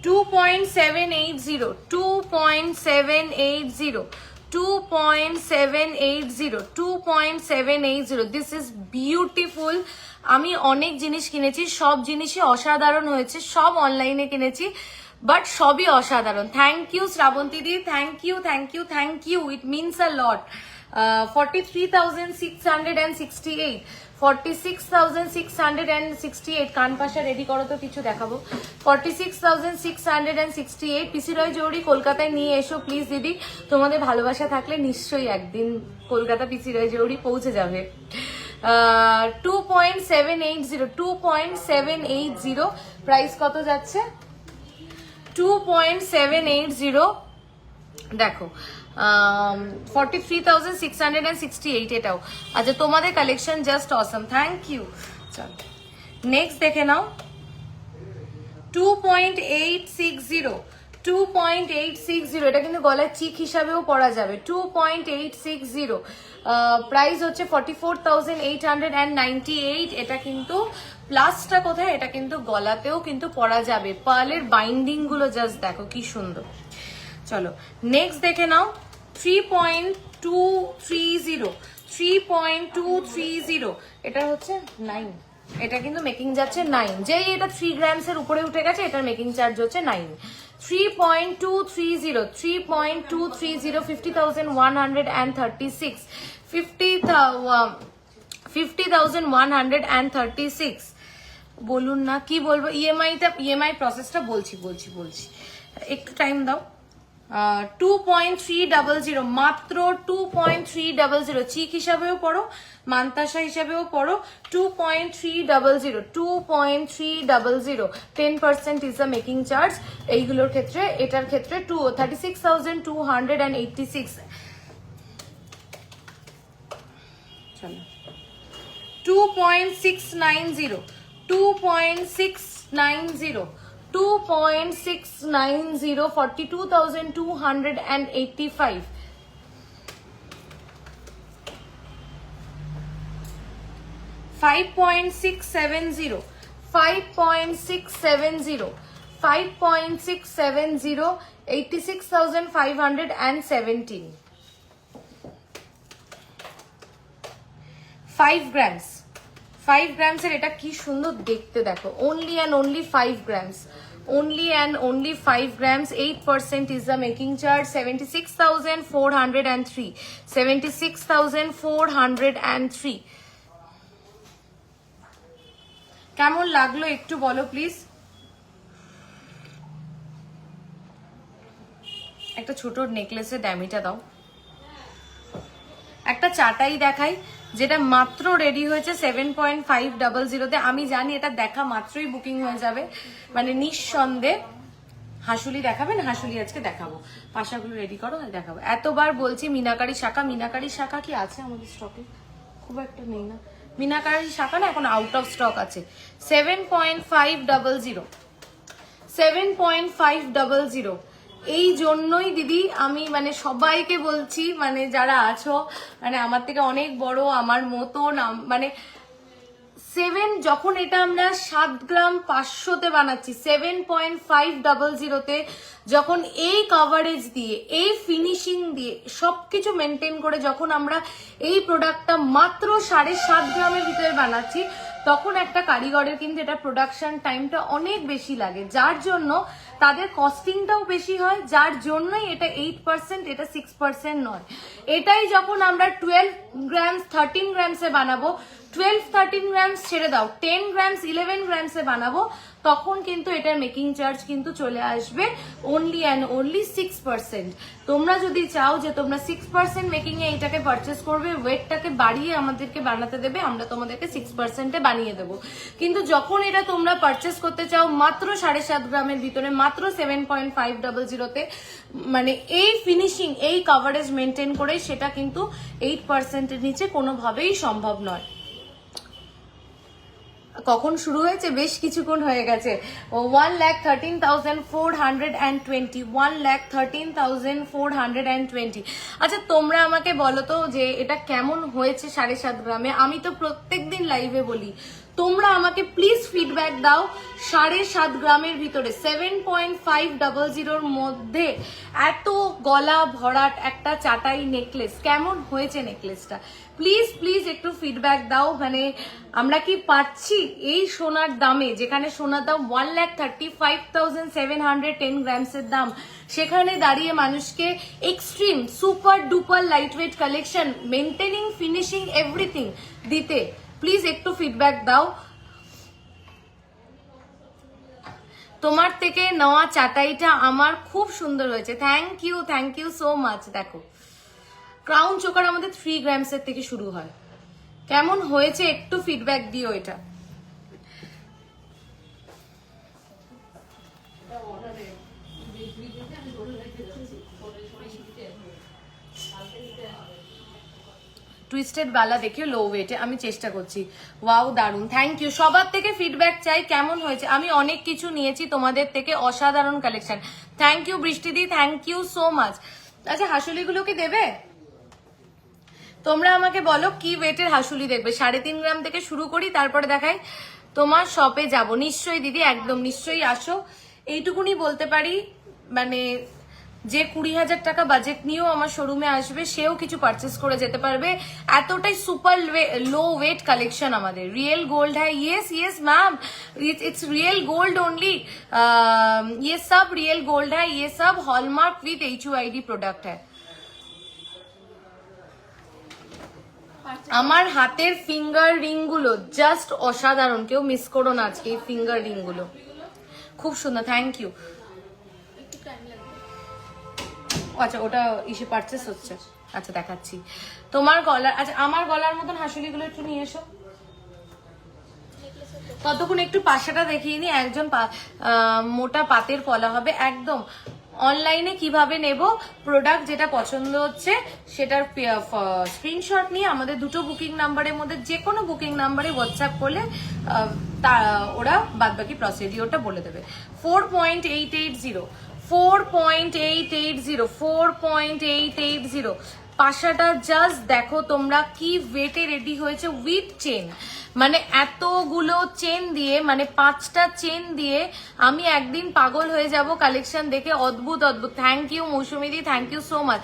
2.780, 2.780, 2.780, 2.780, this is beautiful। আমি অনেক জিনিস কিনেছি, সব জিনিসই অসাধারণ হয়েছে, সব অনলাইনে কিনেছি, বাট সবই অসাধারণ। Thank you Shrabanti di, thank you, thank you, thank you, it means a lot. 43,668, 46,668, কান পাশা রেডি করো তো, কিছু দেখাবো। 46,668, পিসি রয় জৌড়ি কলকাতায় নিয়ে এসো প্লিজ দিদি, তোমাদের ভালোবাসা থাকলে নিশ্চয়ই একদিন কলকাতা পিসি রয় জৌড়ি পৌঁছে যাবে। 2.780, 2.780, প্রাইস কত যাচ্ছে? 2.780, দেখো 43,668 এটাও। আচ্ছা, তোমাদের collection just awesome, thank you. চল নেক্সট দেখে নাও। 2.860, 2.860, এটা কিন্তু গলায় চিক হিসাবেও পরা যাবে। 2.860, প্রাইস হচ্ছে 44,898। এটা কিন্তু প্লাসটা কোথায়, এটা কিন্তু গলাতেও কিন্তু পরা যাবে। পার্লের বাইন্ডিং গুলো জাস্ট দেখো কি সুন্দর। চলো নেক্সট দেখে নাও। 3.230, 3.230, এটা হচ্ছে 9, এটা কিন্তু মেকিং যাচ্ছে 9। যেই এটা 3 গ্রামস এর উপরে উঠে গেছে, এটার মেকিং চার্জ হচ্ছে 9। 3.230, 3.230, 50,136, 50,136। বলুন না কি বলবো, ইএমআই প্রসেসটা বলছি একটু টাইম দাও। 2.300, মাত্র 2.300। চিক হিসাবেও পড়ো, মান্তাসা হিসাবেও পড়ো। 2.300, 2.300, 10% ইজ দ্য মেকিং চার্জ এইগুলোর ক্ষেত্রে। এটার ক্ষেত্রে 36,286। চলো 2.690, 2.690, 2.690, 42,285। 5.670, 5.670, 5.670, 86,517। 5 grams, 5 grams এর এটা কি সুন্দর দেখতে দেখো। only and only 5 grams, only and only 5 grams, 8% is the making charge, 76,403, 76,403। কেমন লাগলো একটু বলো প্লিজ। একটা ছোট নেকলেসের ড্যামিটা দাও। একটা চাটাই দেখাই যেটা মাত্র রেডি হয়েছে 7.500 তে। আমি জানি এটা দেখা মাত্রই বুকিং হয়ে যাবে, মানে নিঃসন্দেহে। হাসুলি দেখাবেন? হাসুলি আজকে দেখাবো। পাশাগুলো রেডি করো, দেখাবো। এতবার বলছি মিনাকারি শাখা কি আছে আমাদের স্টকে? খুব একটা নেই না মিনাকারি শাখা, না এখন আউট অফ স্টক আছে। 7.500, 7.500। এই জন্যই দিদি আমি মানে সবাইকে বলছি, মানে যারা আছো, মানে আমার থেকে অনেক বড়, আমার মতন, মানে 7, যখন এটা আমরা 7 গ্রাম 500-তে বানাচ্ছি, 7.500-তে যখন এই কভারেজ দিয়ে, এই ফিনিশিং দিয়ে, সবকিছু মেনটেন করে যখন আমরা এই প্রোডাক্টটা মাত্র 7.5 গ্রামের ভিতরে বানাচ্ছি, তখন একটা কারিগরের কিন্তু এটা প্রোডাকশন টাইমটা অনেক বেশি লাগে, যার জন্য তাদের কস্টিংটাও বেশি হয়, যার জন্যই এটা 8%, এটা 6% নয়। এটাই যখন আমরা 12 গ্রামস 13 গ্রামসে বানাবো, 12-13 গ্রামস ছেড়ে দাও, 10 গ্রামস 11 গ্রামসে বানাবো, তখন কিন্তু এটার মেকিং চার্জ কিন্তু চলে আসবে only and only 6%। তোমরা যদি চাও যে তোমরা 6% মেকিং এ এটাকে পারচেস করবে, ওয়েটটাকে বাড়িয়ে আমাদেরকে বানাতে দেবে, আমরা তোমাদেরকে 6%-এ বানিয়ে দেবো। কিন্তু যখন এটা তোমরা পারচেস করতে চাও মাত্র 7.5 গ্রামের ভিতরে, মাত্র 7.500-তে, মানে এই ফিনিশিং, এই কভারেজ মেনটেন করে, সেটা কিন্তু 8%-এর নিচে কোনোভাবেই সম্ভব নয়। কখন শুরু হয়েছে? বেশ কিছুক্ষণ হয়ে গেছে। 1,13,420, 1,13,420। আচ্ছা তোমরা আমাকে বলো তো যে এটা কেমন হয়েছে 7.5 গ্রামে। আমি তো প্রত্যেকদিন লাইভে বলি, তোমরা আমাকে প্লিজ ফিডব্যাক দাও। 7.5 গ্রামের ভিতরে 7.500-র মধ্যে এত গলা ভরাট একটা চাটাই নেকলেস কেমন হয়েছে নেকলেসটা? প্লিজ প্লিজ একটু ফিডব্যাক দাও। মানে আমরা কি পাচ্ছি এই সোনার দামে, যেখানে সোনার দাম 1,35,710 গ্রামসের দাম, সেখানে দাঁড়িয়ে মানুষকে extreme super duper lightweight collection, maintaining, finishing, everything দিতে? প্লিজ একটু ফিডব্যাক দাও। তোমার থেকে নেওয়া চাটাইটা আমার খুব সুন্দর হয়েছে, থ্যাংক ইউ সো মাচ। দেখো ক্রাউন চোকার আমাদের 3 গ্রামসের থেকে শুরু হয়। কেমন হয়েছে একটু ফিডব্যাক দিও এটা। টুইস্টেড বালা দেখিও লো ওয়েটে, আমি চেষ্টা করছি। ওয়াও দারুন, থ্যাংক ইউ। সবার থেকে ফিডব্যাক চাই কেমন হয়েছে। আমি অনেক কিছু নিয়েছি তোমাদের থেকে, অসাধারণ কালেকশন। থ্যাংক ইউ বৃষ্টিদি, থ্যাংক ইউ সো মাচ। আচ্ছা হাসুলিগুলো কি দেবে? তোমরা আমাকে বলো কি ওয়েটের হাসুলি দেখবে। 3.5 গ্রাম থেকে শুরু করি, তারপরে দেখাই। তোমার শপে যাব নিশ্চয়ই দিদি, একদম নিশ্চয়ই আসো। এইটুকুনি বলতে পারি, মানে যে 20,000 টাকা বাজেট নিয়েও আমার শোরুমে আসবে সেও কিছু পারচেস করে যেতে পারবে। এতটাই সুপার লো ওয়েট কালেকশন আমাদের। রিয়েল গোল্ড হ্যাঁ, yes ma'am, it's real gold only, ये सब रियल गोल्ड है, ये सब हॉलमार्क विथ HUID प्रोडक्ट है। আমার হাতের ফিঙ্গার রিং গুলো জাস্ট অসাধারণ, কেউ মিস করো না আজকে এই ফিঙ্গার রিং গুলো, খুব সুন্দর, থ্যাংক ইউ। আচ্ছা ওটা ইসে পারচেস হচ্ছে, আচ্ছা দেখাচ্ছি তোমার গলার। আচ্ছা আমার গলার মতন হাসুলিগুলো একটু নিয়ে এসো, ততক্ষণ একটু পাশাটা দেখিয়ে নি। একজন মোটা পাতের পলা হবে একদম। অনলাইনে কিভাবে নেব, প্রোডাক্ট যেটা পছন্দ হচ্ছে সেটার স্ক্রিনশট নিয়ে আমাদের দুটো বুকিং নাম্বারের মধ্যে যে কোনো বুকিং নাম্বারে হোয়াটসঅ্যাপ করলে ওরা বাদবাকি প্রসিডিওরটা বলে দেবে। 4.880, 4.880, 4.880 পাশাটা জাস্ট দেখো তোমরা কি ওয়েটে রেডি হয়েছে উইথ চেন, মানে এতগুলো চেন দিয়ে, মানে 5টা চেন দিয়ে আমি একদিন পাগল হয়ে যাব কালেকশন দেখে। অদ্ভুত অদ্ভুত, থ্যাংক ইউ মৌসুমিদি, thank you so much.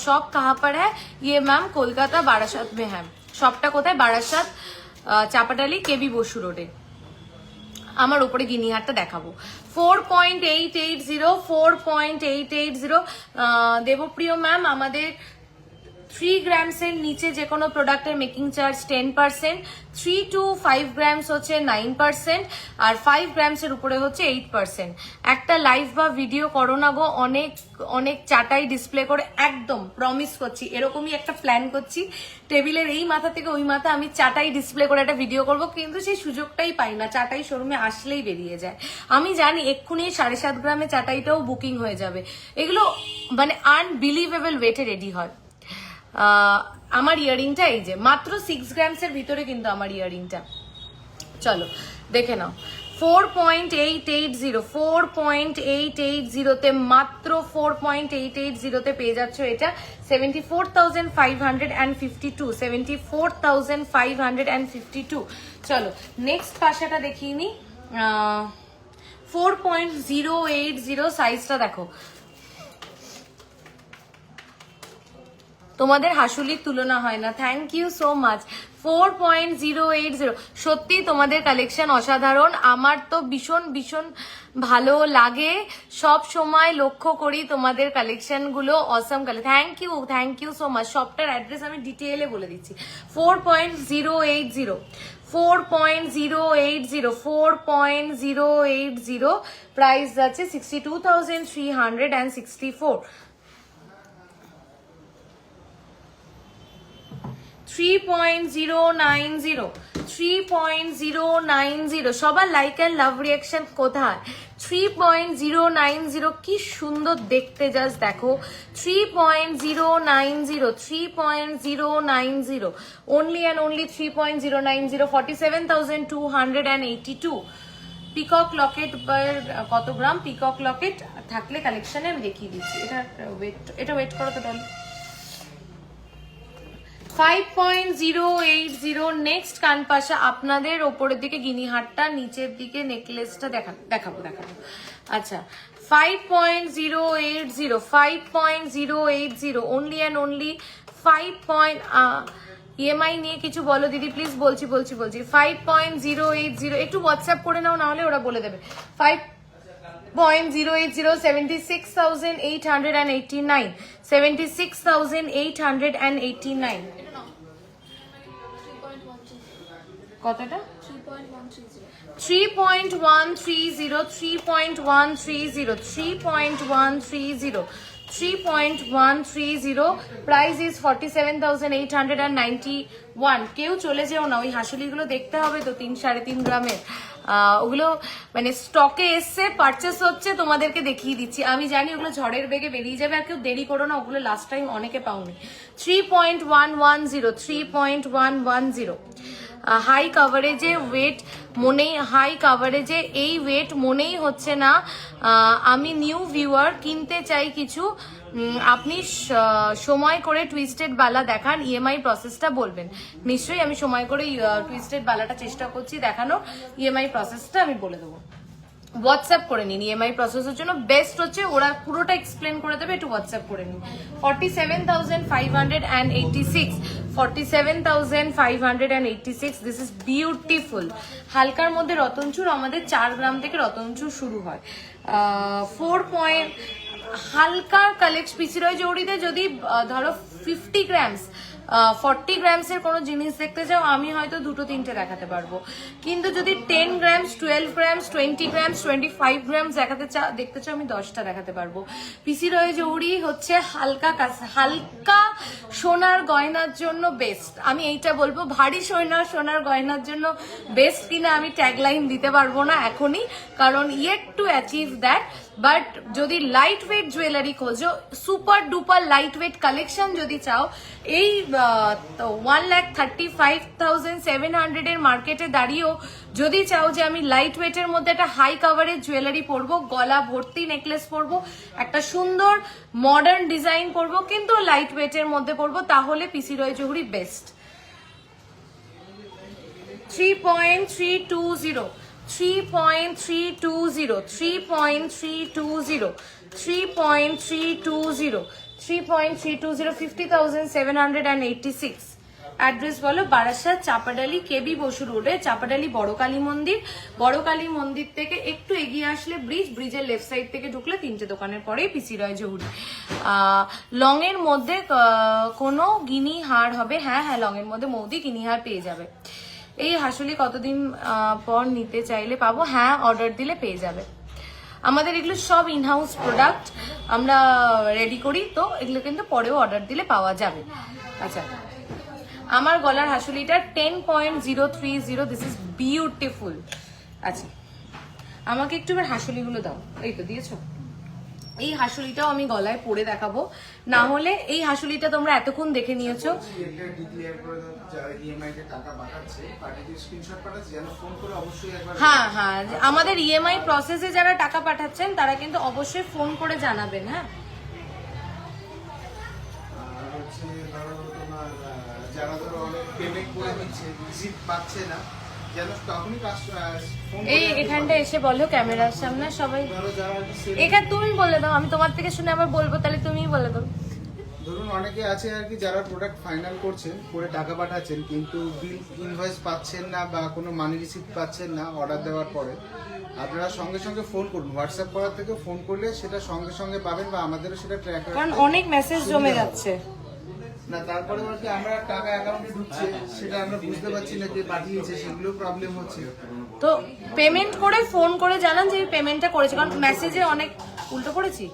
Shop কাহা पर है ये मैम? কলকাতা বারাসাত में है। শপটা কোথায়? বারাসাত চাপাটালি কেবি বসু রোডে। আমার উপরে গিনিহারটা দেখাবো। 4.880, 4.880। দেবপ্রিয় ম্যাম আমাদের 3 গ্রামসের নিচে যে কোনো প্রোডাক্টের মেকিং চার্জ 10%, 3 to 5 গ্রামস হচ্ছে 9%, আর 5 গ্রামসের উপরে হচ্ছে 8%। একটা লাইভ বা ভিডিও করো না গো, অনেক অনেক চাটাই ডিসপ্লে করে, একদম প্রমিস করছি এরকমই একটা প্ল্যান করছি। টেবিলের এই মাথা থেকে ওই মাথা আমি চাটাই ডিসপ্লে করে একটা ভিডিও করব, কিন্তু সেই সুযোগটাই পাই না, চাটাই শোরুমে আসলেই বেরিয়ে যায়। আমি জানি এক্ষুনি 7.5 গ্রামে চাটাইটাও বুকিং হয়ে যাবে। এগুলো মানে আনবিলিভেবল ওয়েটে রেডি হয়। আমার ইয়ারিংটা এই যে মাত্র 6 গ্রামসের ভিতরে কিন্তু আমার ইয়ারিংটা, চলো দেখে নাও। 4.880, 4.880 তে মাত্র 4.880 তে পেয়ে যাচ্ছ এটা 74,552, 74,552। চলো নেক্সট পাশাটা দেখিয়ে নি। 4.080 সাইজটা দেখো, তোমাদের হাসুলির তুলনা হয় না, থ্যাংক ইউ সো মাচ। 4.080, সত্যি তোমাদের কালেকশন অসাধারণ। আমার তো ভীষণ ভীষণ ভালো লাগে, সব সময় লক্ষ্য করি তোমাদের কালেকশন গুলো, অসম কালে। Thank you so much. শপটার অ্যাড্রেস আমি ডিটেইলে বলে দিচ্ছি। 4.080, 4.080, 4.080 প্রাইস যাচ্ছে 62,364। 3.090, 3.090 সবার লাইক এন্ড লাভ রিয়াকশন কোথায়? 3.090 কি সুন্দর দেখতে, জাস্ট দেখো। 3.090, 3.090 only and only 3.090, 47,282। Peacock Locket কত গ্রাম? পিকক লকেট থাকলে কালেকশনে আমি দেখিয়ে দিচ্ছি। এটা ওয়েট করো তো ডলি। 5.080 নেক্সট কানপাশা, আপনাদের ওপরের দিকে গিনিহারটা, নিচের দিকে নেকলেসটা দেখাবো। আচ্ছা 5.080, 5.080 only and only 5. EMI নিয়ে কিছু বলো দিদি প্লিজ। বলছি 5.080 একটু হোয়াটসঅ্যাপ করে নাও, নাহলে ওরা বলে দেবে। 5.080, 76,889, 76,889। কতটা? 3.130, 3.130, 3.130, 3.130 প্রাইস ইজ 47,891। কেউ চলে যেও না, ওই হাসুলিগুলো দেখতে হবে তো 3-3.5 গ্রামের, ওগুলো মানে স্টকে এসছে, পারচেস হচ্ছে, তোমাদেরকে দেখিয়ে দিচ্ছি। আমি জানি ওগুলো ঝড়ের বেগে বেরিয়ে যাবে, আর কেউ দেরি করো না, ওগুলো লাস্ট টাইম অনেকে পাওনি। 3.110, 3.110 হাই কাভারেজে ওয়েট মনেই, হাই কাভারেজে এই ওয়েট মনেই হচ্ছে না। আমি নিউ ভিউয়ার, কিনতে চাই কিছু, আপনি সময় করে টুইস্টেড বালা দেখান, ইএমআই প্রসেসটা বলবেন। নিশ্চয়ই আমি সময় করে টুইস্টেড বালাটা চেষ্টা করছি দেখানো, ইএমআই প্রসেসটা আমি বলে দেবো। হোয়াটসঅ্যাপ করে নিন ইএমআই প্রসেসের জন্য বেস্ট হচ্ছে, ওরা পুরোটা এক্সপ্লেন করে দেবে, একটু হোয়াটসঅ্যাপ করে নিন। 47,586, 47,586, দিস ইজ বিউটিফুল। হালকার মধ্যে রতনচুর, আমাদের 4 গ্রাম থেকে রতনচুর শুরু হয়। 4 পয়েন্ট হালকা কালেক্ট পিসি রয় জৌড়িতে যদি ধরো 50 গ্রামস 40 গ্রামসের কোনো জিনিস দেখতে চাও আমি হয়তো 2-3টে দেখাতে পারবো, কিন্তু যদি 10 গ্রামস 12 গ্রামস 20 গ্রামস 25 গ্রামস দেখতে চাও আমি 10টা দেখাতে পারবো। পিসি রয় জৌড়ি হচ্ছে হালকা সোনার গয়নার জন্য বেস্ট। আমি এইটা বলবো, ভারী সোনার গয়নার জন্য বেস্ট কিনা আমি ট্যাগলাইন দিতে পারবো না এখনই, কারণ yet to achieve that. But যদি লাইট ওয়েট জুয়েলারি খোঁজো, super duper lightweight collection যদি চাও, এই 1,35,700 এর মার্কেটে দাঁড়িয়েও যদি চাও যে আমি লাইট ওয়েটের মধ্যে একটা হাই কাভারেজ জুয়েলারি পরবো, গলা ভর্তি নেকলেস পরবো, একটা সুন্দর মডার্ন ডিজাইন পরবো, কিন্তু লাইট ওয়েটের মধ্যে পরবো, তাহলে পিসি রয় জহুরি বেস্ট। 3.320, 3.320, 3.320, 3.320, 3.320, 50,786। অ্যাড্রেস বলো, বারাসাত, চাপাডালি, কেবি বসু রোডে, চাপাডালি বড় কালী মন্দির। বড় কালী মন্দির থেকে একটু এগিয়ে আসলে ব্রিজের লেফট সাইড থেকে ঢুকলে 3টে দোকানের পরেই পিসি রয় জহুরি। লং এর মধ্যে কোনো গিনি হার হবে? হ্যাঁ, লং এর মধ্যে মৌদি গিনি হার পেয়ে যাবে। এই হাসুলি কতদিন পর নিতে চাইলে পাবো? হ্যাঁ, অর্ডার দিলে পেয়ে যাবে। আমাদের এগুলো সব ইনহাউস প্রোডাক্ট, আমরা রেডি করি, তো এগুলো কিন্তু পরেও অর্ডার দিলে পাওয়া যাবে। আচ্ছা, আমার গলার হাসুলিটা 10.030, দিস ইজ বিউটিফুল। আচ্ছা, আমাকে একটু এবার হাসুলিগুলো দাও। এই তো দিয়েছো। এই হাসুলিটাও আমি গলায় পরে দেখাবো, না হলে এই হাসুলিটা তোমরা এতক্ষণ দেখে নিয়েছো। হ্যাঁ, আমাদের ইএমআই প্রসেসে যারা টাকা পাঠাচ্ছেন তারা কিন্তু অবশ্যই ফোন করে জানাবেন। হ্যাঁ, যারা ধরো অনেক পেমেন্ট করে দিচ্ছে, রিসিভ পাচ্ছে না, যেন তখনই এই এখানটা এসে বলো ক্যামেরার সামনে সবাই। এখানে তুমি বলে দাও, আমি তোমার থেকে শুনে আবার বলবো, তাহলে তুমিই বলে দাও। ধরুন অনেকে আছে আর কি যারা প্রোডাক্ট ফাইনাল করছেন, করে টাকা পাঠাচ্ছেন, কিন্তু বিল ইনভয়েস পাচ্ছেন না বা কোনো মানি রিসিভ পাচ্ছেন না অর্ডার দেওয়ার পরে, আপনারা সঙ্গে সঙ্গে ফোন করুন। হোয়াটসঅ্যাপ করার থেকে ফোন করলে সেটা সঙ্গে সঙ্গে পাবেন, বা আমাদেরও সেটা ট্র্যাক, কারণ অনেক মেসেজ জমে যাচ্ছে না। তারপরে বলতে আমরা টাকা অ্যাকাউন্টে ঢুকছে, সেটা আমরা বুঝতে পারছি না যে পাঠিয়েছে, সেগুলো প্রবলেম হচ্ছে। তো পেমেন্ট করে ফোন করে জানান যে পেমেন্টটা করেছে, কারণ মেসেজে অনেক উল্টো করেছি।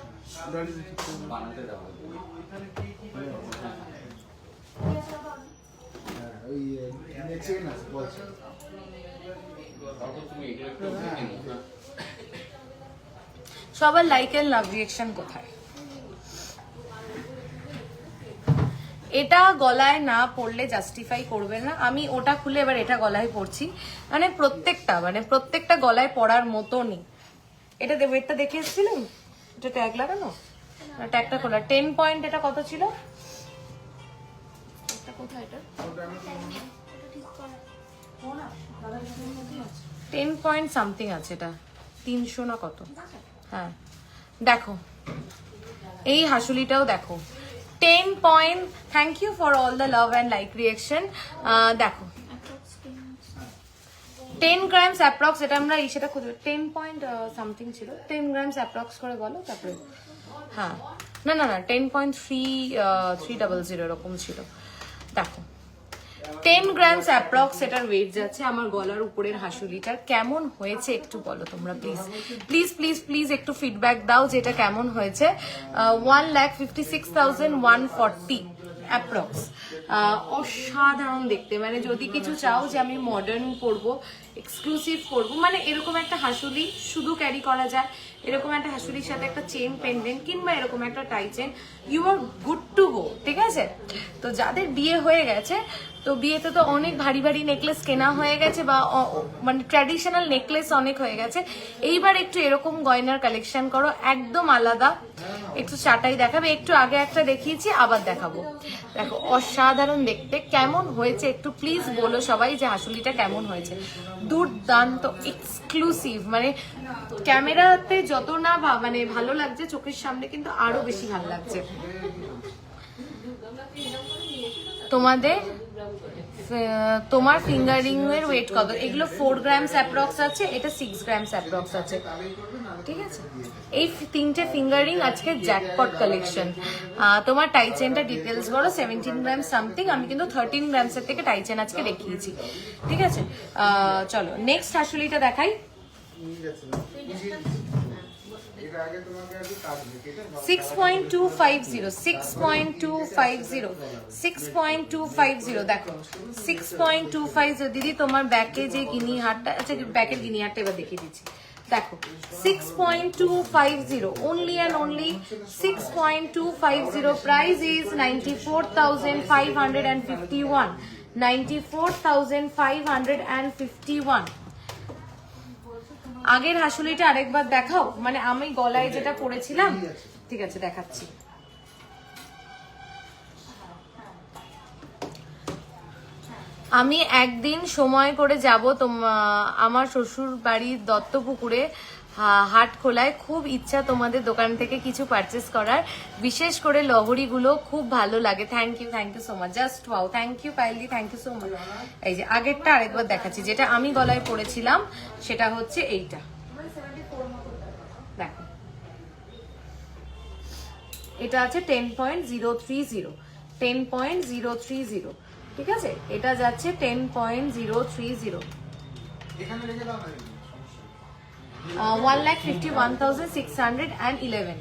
সবার লাইক এন্ড লাভ রিঅ্যাকশন কোথায়? এটা গলায় না পড়লে জাস্টিফাই করবে না। আমি ওটা খুলে এবার এটা গলায় পড়ছি, মানে প্রত্যেকটা গলায় পড়ার মতনই। এটা ওয়েটটা দেখে এসেছিলাম, এটা ট্যাগ লাগানো, ট্যাগটা খোলা। 10 পয়েন্ট, এটা কত ছিল? এটা কোথায়? এটা 10 পয়েন্ট সামথিং আছে, এটা 300 না কত। হ্যাঁ, দেখো এই হাসুলিটাও দেখো 10 point. Thank you for all the love and like reaction. দেখো 10 গ্রামস অ্যাপ্রক্স, এটা আমরা সেটা খুঁজে 10 পয়েন্ট সামথিং ছিল। 10 গ্রামস অ্যাপ্রক্স করে বলো তারপরে। হ্যাঁ, না 10.300 এরকম ছিল। দেখো 10 গ্রামস অ্যাপ্রক্স এটার ওয়েট যাচ্ছে। আমার গলার উপরের হাসুলিটার কেমন হয়েছে একটু বলো তোমরা প্লিজ প্লিজ প্লিজ প্লিজ, একটু ফিডব্যাক দাও যে এটা কেমন হয়েছে। 1,56,140 অ্যাপ্রক্স। অসাধারণ দেখতে, মানে যদি কিছু চাও যে আমি মডার্ন পরবো, এক্সক্লুসিভ পরবো, মানে এরকম একটা হাসুলি শুধু ক্যারি করা যায়, এরকম একটা হাসুলির সাথে একটা চেন পেন্ডেন্ট কিংবা এরকম একটা tie chain, you are good to go. ঠিক আছে, তো যাদের বিয়ে হয়ে গেছে, তো বিয়েতে তো অনেক ভারী ভারী নেকলেস কেনা হয়ে গেছে, বা মানে ট্র্যাডিশনাল নেকলেস অনেক হয়ে গেছে। এইবার একটু এরকম গয়নার কালেকশন করো, একদম আলাদা। একটু চাটাই দেখাবে, একটু আগে একটা দেখিয়েছি আবার দেখাবো। দেখো অসাধারণ দেখতে, কেমন হয়েছে একটু প্লিজ বলো সবাই যে হাসুলিটা কেমন হয়েছে। দুর্দান্ত, এক্সক্লুসিভ, মানে ক্যামেরাতে যত না মানে ভালো লাগছে, চোখের সামনে কিন্তু আরো বেশি ভালো লাগছে। তোমার ফিঙ্গারিং এর ওয়েট কত? এগুলো 4 গ্রামস অ্যাপ্রক্স আছে, এটা 6 গ্রামস অ্যাপ্রক্স আছে, ঠিক আছে। এই তিনটে ফিঙ্গারিং আজকে জ্যাকপট কালেকশন। তোমার টাইচেনটা ডিটেলস বলো। 17 গ্রাম সামথিং, আমি কিন্তু 13 গ্রামসের থেকে টাইচেন আজকে দেখিয়েছি, ঠিক আছে। চলো নেক্সট হাসুলিটা দেখাই। 6.250 দেখো 6.250 দিদি তোমার ব্যাকে যে গিনি হারটা, আচ্ছা ব্যাকের গিনি হারটা এবার দেখিয়ে দিচ্ছি। দেখো 6.250 only and only 6.250 price is 94,551 94,551। আগের হাসুলিটা আরেকবার দেখাও, মানে আমি গলায় যেটা পরেছিলাম, ঠিক আছে দেখাচ্ছি। আমি একদিন সময় করে যাব আমার শ্বশুর বাড়ির দত্তপুকুরে হাট খোলায়, খুব ইচ্ছা তোমাদের দোকান থেকে কিছু পারচেস করার, বিশেষ করে লহরিগুলো খুব ভালো লাগে। Thank you so much, just wow, thank you Paili, thank you so much. এই যে আগেরটা আরেকবার দেখাচ্ছি, যেটা আমি গলায় পরেছিলাম সেটা হচ্ছে এইটা, দেখো এটা আছে 10.030 10.030, ঠিক আছে। এটা যাচ্ছে 10.030, 1,51,611।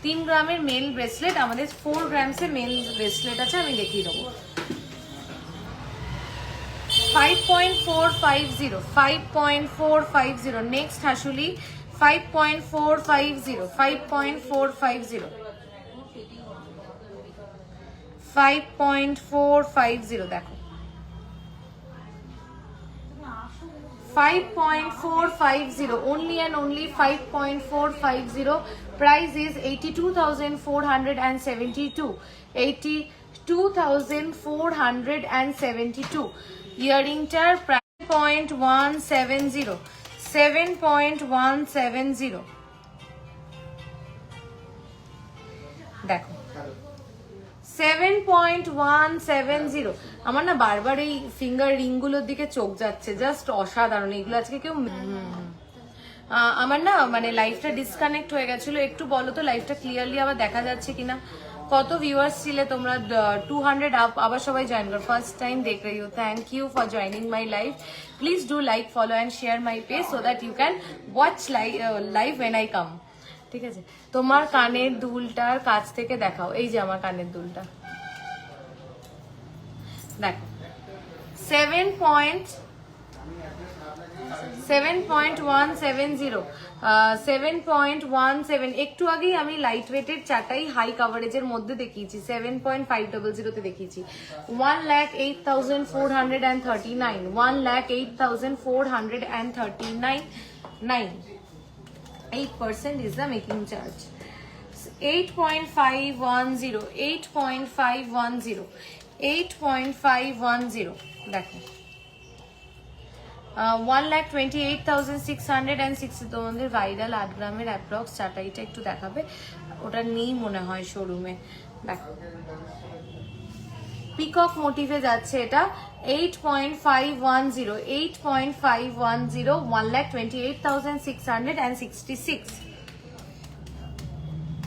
3 গ্রামের মেল ব্রেসলেট, আমাদের 4 গ্রামসের মেল ব্রেসলেট আছে, আমি দেখিয়ে দেবো। 5.450 5.450 নেক্সট হাসুলি 5.450 5.450 5.450 দেখো 5.450 only and only 5.450 price is 82,472 82,472 earring tar price 7.170 7.170 দেখো 7.170। আমার না বারবার এই ফিঙ্গার রিং গুলোর দিকে চোখ যাচ্ছে, জাস্ট অসাধারণ এগুলো। আজকে কেউ আমার না মানে লাইফটা ডিসকানেক্ট হয়ে গেছিল, একটু বলো তো লাইফটা ক্লিয়ারলি আবার দেখা যাচ্ছে কিনা। কত ভিউয়ার্স ছিলে তোমরা? 200 আপ, আবার সবাই জয়েন করো, ফার্স্ট টাইম দেখ রही हो। Thank you for joining my live. Please do like, follow and share my page so that you can watch live when I come, ঠিক আছে। তোমার কানের দুলটার কাছ থেকে দেখাও, এই যে আমার কানের দুলটা দেখো 7.170 7.17। একটু আগেই আমি লাইট ওয়েটের চাটাই হাই কাভারেজের মধ্যে দেখিয়েছি, 7.500 তে দেখিয়েছি। 1,08,439 1,08,439 8% is the making charge। 8.510 8.510 8.510 দেখো 1,28,660 তোমাদের ভাইরাল 8 গ্রামের অ্যাপ্রক্স চাটাইটা একটু দেখাবে, ওটা নেই মনে হয় শোরুমে। দেখো পিকক মোটিভে যাচ্ছে এটা 8.510 8.510 1,28,666।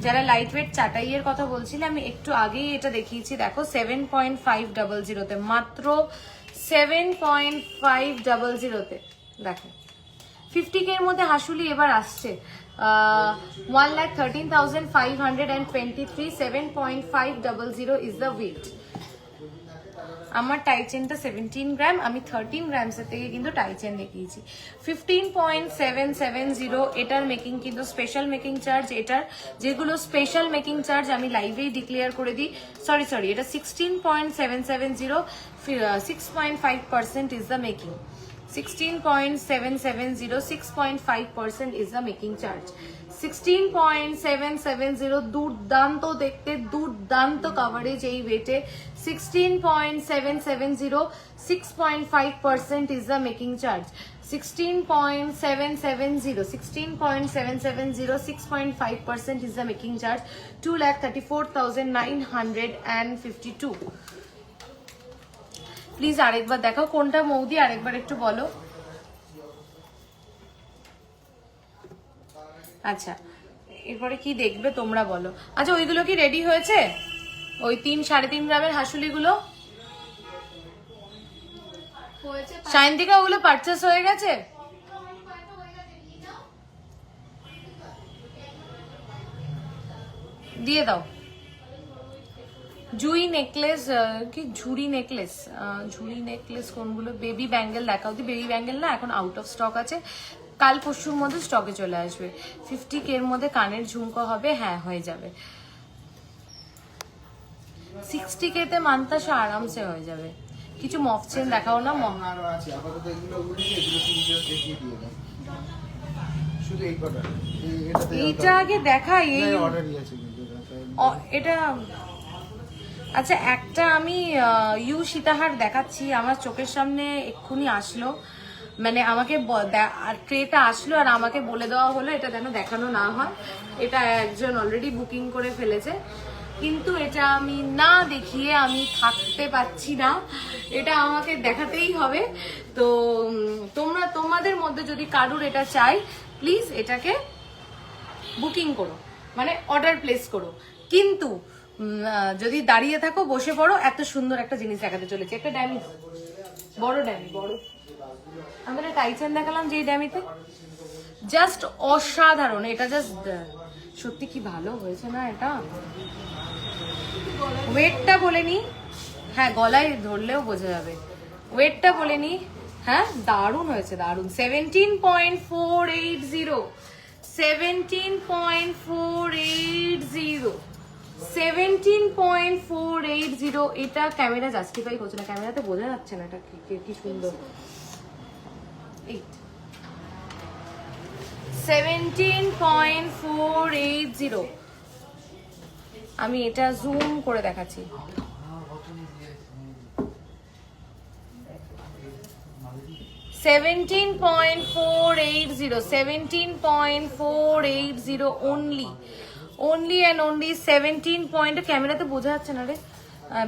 যারা লাইট ওয়েট চাটাইয়ের কথা বলছিলে, আমি একটু আগেই এটা দেখিয়েছি, দেখো 7.500 তে, মাত্র 7.500 তে দেখো 50K এর মধ্যে হাসুলি এবার আসছে। 1,13,523 7.500 ইজ দ্য ওয়েট। আমার টাইচেনটা 17 গ্রাম, আমি 13 গ্রামসের থেকে কিন্তু টাইচেন দেখিয়েছি। 15.770 এটার মেকিং কিন্তু স্পেশাল মেকিং চার্জ, এটার যেগুলো স্পেশাল মেকিং চার্জ আমি লাইভেই ডিক্লেয়ার করে দিই। সরি এটা 16.770 6.5% is the making. 16.770 6.5% is the making charge। 16.770, দুর্দান্ত দেখতে, দুর্দান্ত কভারেজ এই ওয়েটে। 16.770, 6.5% is the making charge. 16.770, 6.5% is the making charge. 2,34,952. Please আরেকবার দেখাও কোনটা মৌদি, আরেকবার একটু বলো। আচ্ছা এরপরে কি দেখবে তোমরা বলো। আচ্ছা ওইগুলো কি রেডি হয়েছে, ওই 3-3.5 গ্রামের হাসুলিগুলো? সায়ন্তিকা ওগুলো পারচেস হয়ে গেছে? দিয়ে দাও। জুই নেকলেস কি ঝুড়ি নেকলেস, ঝুড়ি নেকলেস কোনগুলো? বেবি ব্যাঙ্গেল দেখাও। বেবি ব্যাঙ্গেল না এখন আউট অফ স্টক আছে, কাল পরশুর মধ্যে স্টকে চলে আসবে। 50K এর মধ্যে কানের ঝুমকো হবে, হ্যাঁ হয়ে যাবে। 60K তে মান্তাসা আরামসে হয়ে যাবে। কিছু মফ চেন দেখাও না। আরো আছে আপাতত, এগুলো উঠিয়ে এগুলো সিরিজ দেখিয়ে দিয়ে দাও, শুধু এই কটা। এইটা আগে দেখাই, এই অর্ডারই আছে কিন্তু এটা। আচ্ছা একটা আমি ইউ সীতাহার দেখাচ্ছি, আমার চোখের সামনে এক্ষুনি আসলো, মানে আমাকে ট্রেটা আসলো আর আমাকে বলে দেওয়া হলো এটা যেন দেখানো না হয়। এটা একজন অলরেডি বুকিং করে ফেলেছে, কিন্তু এটা আমি না দেখিয়ে আমি থাকতে পারছি না, এটা আমাকে দেখাতেই হবে। তো তোমাদের মধ্যে যদি কারুর এটা চাই প্লিজ এটাকে বুকিং করো, মানে অর্ডার প্লেস করো। কিন্তু যদি দাঁড়িয়ে থাকো বসে পড়ো, এত সুন্দর একটা জিনিস দেখাতে চলেছে। একটা ড্যামি, বড় ড্যামি, বড়। আমি একটা টাইচেন দেখালাম যেই ড্যামিতে, জাস্ট অসাধারণ। এটা জাস্ট সত্যি কি ভালো হয়েছে না এটা। ওয়েটটা বলে নি, হ্যাঁ গলায় ধরলেও বোঝা যাবে। ওয়েটটা বলে নি, হ্যাঁ দারুণ হয়েছে, দারুণ। 17.480, 17.480, 17.480। এটা ক্যামেরা জাস্টিফাই করছে না, ক্যামেরাতে বোঝা যাচ্ছে না এটা কি সুন্দর। 17.480, আমি এটা জুম করে দেখাচ্ছি। 17.480, 17.480 only and only 17 পয়েন্ট। ক্যামেরাতে বোঝা যাচ্ছে না রে,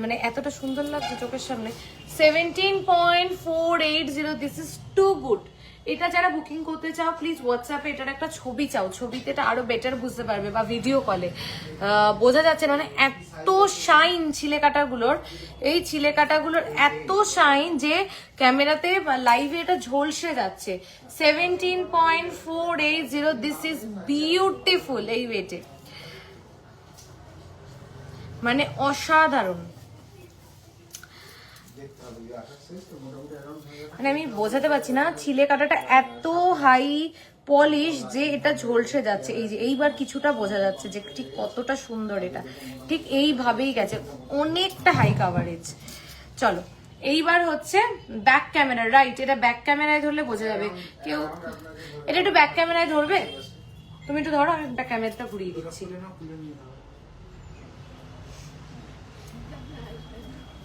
মানে এতটা সুন্দর লাগছে চোখের সামনে। 17.480, দিস ইজ টু গুড। এটা যারা বুকিং করতে চাও প্লিজ হোয়াটসঅ্যাপে এটার একটা ছবি চাও, ছবিতে এটা আরো বেটার বুঝতে পারবে, বা ভিডিও কলে বোঝা যাচ্ছে না, মানে এত শাইন ছিলে কাটাগুলোর, এই ছিলে কাটাগুলোর এত শাইন যে ক্যামেরাতে লাইভে এটা ঝলসে যাচ্ছে। 17.480, দিস ইজ বিউটিফুল এই ওয়েটে, মানে অসাধারণ। মানে আমি বোঝাতে পারছি না, ছিলে কাটাটা এত হাই পলিশ যে এটা ঝলসে যাচ্ছে। এই যে এইবার কিছুটা বোঝা যাচ্ছে যে ঠিক কতটা সুন্দর এটা, ঠিক এইভাবেই গেছে, অনেকটা হাই কাভারেজ। চলো এইবার হচ্ছে ব্যাক ক্যামেরা, রাইট? এটা ব্যাক ক্যামেরায় ধরলে বোঝা যাবে। কেউ এটা একটু ব্যাক ক্যামেরায় ধরবে? তুমি একটু ধরো, আমি ব্যাক ক্যামেরাটা ঘুরিয়ে দিচ্ছি।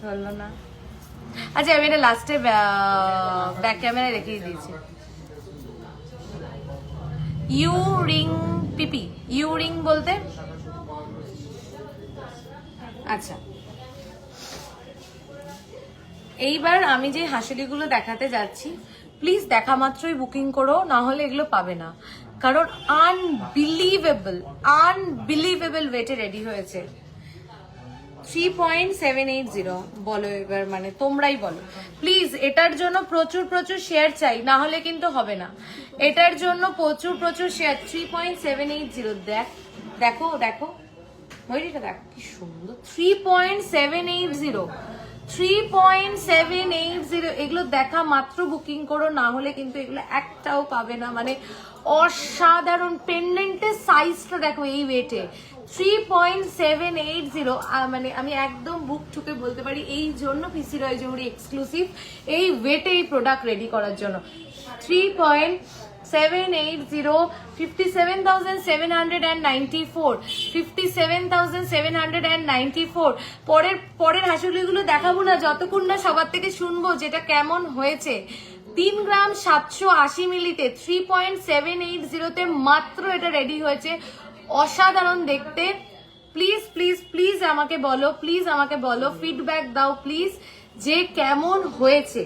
ধরলো না? আচ্ছা আমি এটা লাস্টে ব্যাক ক্যামেরায় রেখে দিয়েছি। ইউ রিং পিপি, ইউ রিং বলতে আচ্ছা। এইবার আমি যে হাসিলিগুলো দেখাতে যাচ্ছি, প্লিজ দেখা মাত্রই বুকিং করো, না হলে এগুলো পাবে না। কারণ আনবিলিভেবল ওয়েটে রেডি হয়েছে। 3.780 বলো এবার, মানে তোমরাই বলো প্লিজ। এটার জন্য প্রচুর প্রচুর শেয়ার চাই, না হলে কিন্তু হবে না। এটার জন্য প্রচুর প্রচুর শেয়ার। 3.780, দেখো দেখো ময়ূরীটা দেখো কি সুন্দর। 3.780, 3.780, এগুলো দেখা মাত্র বুকিং করো, না হলে কিন্তু এগুলো একটাও পাবে না। মানে অসাধারণ। পেন্ডেন্টের সাইজটা দেখো এই ওয়েটে, 3.780। মানে আমি একদম বুক ঠুকে বলতে পারি এই জন্য পিসি রয় জহুরি এক্সক্লুসিভ এই ওয়েটে এই প্রোডাক্ট রেডি করার জন্য। 780, 57,794, 57,794. পরের হাসুলিগুলো দেখাবো না যতক্ষণ না সবার থেকে শুনবো যেটা কেমন হয়েছে। 3 গ্রাম 780 মিলিতে 3.780 মাত্র এটা রেডি হয়েছে, অসাধারণ দেখতে। প্লিজ প্লিজ প্লিজ আমাকে বলো, ফিডব্যাক দাও প্লিজ যে কেমন হয়েছে।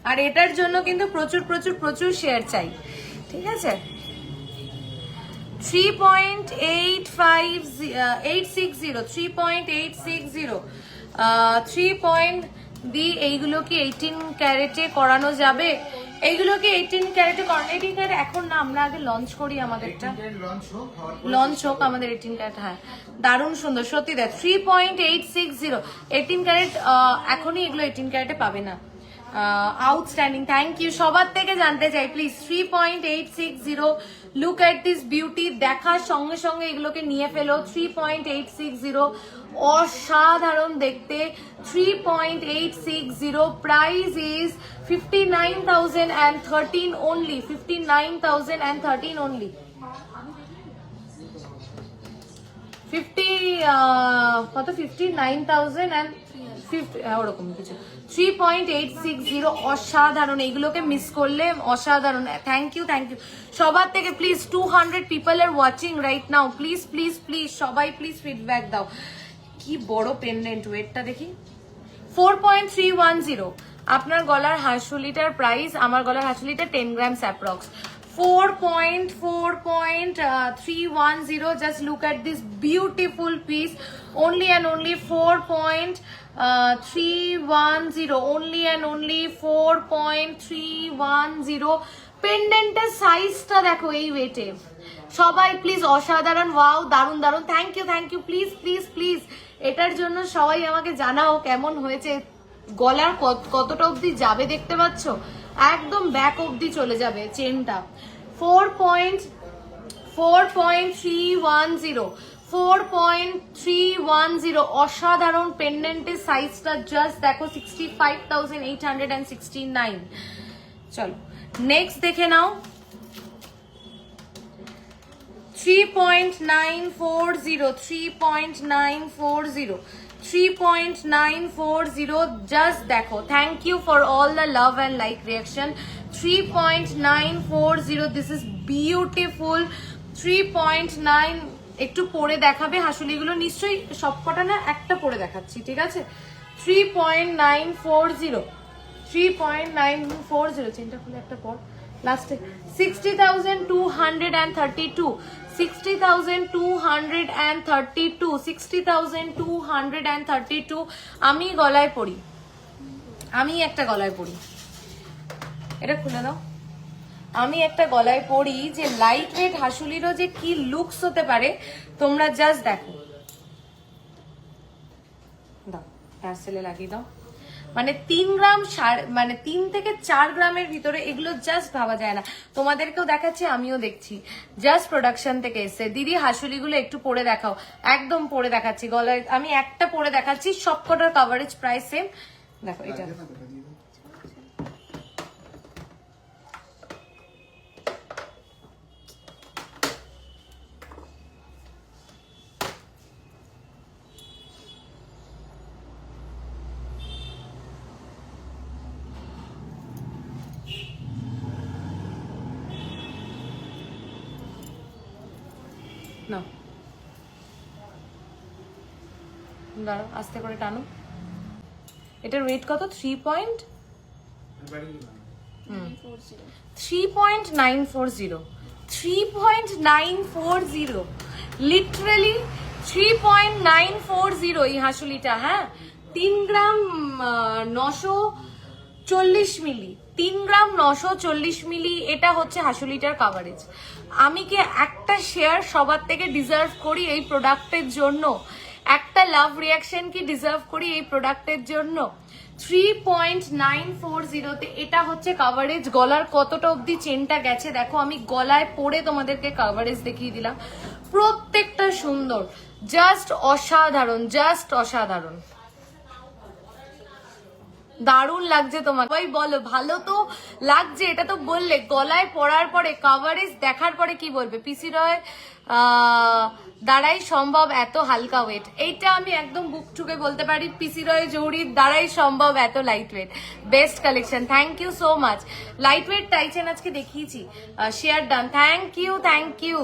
আর এটার জন্য কিন্তু প্রচুর প্রচুর প্রচুর শেয়ার চাই, ঠিক আছে? 3.860 এইগুলো কি 18 ক্যারেটে করানো যাবে? এইগুলো কি 18 ক্যারেটে করানো? 18 ক্যারেট এখন না, আমরা আগে লঞ্চ করি আমাদেরটা, লঞ্চ হোক আমাদের 18 ক্যারেট। হ্যাঁ, দারুণ সুন্দর সত্যি দেখ। 3.860 18 ক্যারেট, এখনই এগুলো 18 ক্যারেটে পাবে না। Outstanding, thank you. সবার থেকে জানতে চাই please 3.860, look at this beauty. দেখার সঙ্গে সঙ্গে এগুলোকে নিয়ে ফেলো। 3.860 অসাধারণ দেখতে। 3.860 প্রাইস ইজ 59,013 only, 59,013 only। 59,050 ওরকম কিছু। 3.860 অসাধারণ, এইগুলোকে মিস করলে অসাধারণ। থ্যাংক ইউ সবার থেকে। Please 200 people are watching right now, please please please সবাই প্লিজ ফিডব্যাক দাও। কি বড় পেন্ডেন্ট, ওয়েটটা দেখি। 4.310 আপনার গলার হাঁসুলিটার প্রাইস, আমার গলার হাঁসুলিটা 10 grams approx. 4.310, just look at this beautiful piece, only and only 4.310, only and only 4.310। পেন্ডেন্টের সাইজটা দেখো এই ওয়েটে। সবাই প্লিজ অসাধারণ, ওয়াও, দারুণ দারুণ। Thank you please please please এটার জন্য সবাই আমাকে জানাও কেমন হয়েছে। গলার কতটা অবধি যাবে দেখতে পাচ্ছ, একদম ব্যাক অবধি চলে যাবে চেনটা। 4.310 অসাধারণ পেন্ডেন্টের সাইজটা জাস্ট দেখো। 65,869। চলো নেক্সট দেখে নাও। 3.940 জাস্ট দেখো। Thank you for all the love and like reaction. 3.940, this is beautiful. 3.9 একটু পরে দেখাবে হাসুলিগুলো নিশ্চয়ই, সবকটা না, একটা পরে দেখাচ্ছি, ঠিক আছে? 3.940 চেনটা খুলে একটা পর লাস্টে। 60,232, 60,232। আমি গলায় পরি, আমি একটা গলায় পরি, এটা খুলে দাও। আমি একটা গলায় পরি যে লাইট ওয়েট হাসুলিরও যে কি লুকস হতে পারে তোমরা জাস্ট দেখো। দাও প্যাসেলে লাগিয়ে দাও। মানে 3 গ্রাম, মানে 3 থেকে 4 গ্রামের ভিতরে এগুলো জাস্ট ভাবা যায় না। তোমাদেরকেও দেখাচ্ছি, আমিও দেখছি, জাস্ট প্রোডাকশন থেকে এসছে। দিদি হাসুলিগুলো একটু পরে দেখাও। একদম পরে দেখাচ্ছি, গলায় আমি একটা পরে দেখাচ্ছি। সবকটার কভারেজ প্রাইস সেম। দেখো এটা না, দাঁড়াও আস্তে করে টানো। এটার ওয়েট কত? 3.940 লিটারালি 3.940 এই হাসুলিটা। হ্যাঁ, 3 গ্রাম 940 মিলি, 3 গ্রাম 940 মিলি, এটা হচ্ছে হাসুলিটার কাভারেজ। আমি কি একটা শেয়ার সবার থেকে ডিজার্ভ করি এই প্রোডাক্টের জন্য? একটা লাভ রিয়াকশন কি ডিজার্ভ করি এই প্রোডাক্টের জন্য? 3.940 এটা হচ্ছে কাভারেজ। গলার কতটা অবধি চেনটা গেছে দেখো। আমি গলায় পরে তোমাদেরকে কাভারেজ দেখিয়ে দিলাম। প্রত্যেকটা সুন্দর, জাস্ট অসাধারণ, জাস্ট অসাধারণ। দারুণ লাগছে তোমাকে, ভাই বলো ভালো তো লাগছে, এটা তো বললে। গলায় পরার পরে কাভারেজ দেখার পরে কি বলবে? পিসি রয় দ্বারাই সম্ভব এত হালকা ওয়েট, এইটা আমি একদম বুক ঠুকে বলতে পারি। পিসি রয় জৌরির দ্বারাই সম্ভব এত light weight. Best collection, thank you so much. Light weight tie chain আজকে দেখিয়েছি, share done, thank you thank you.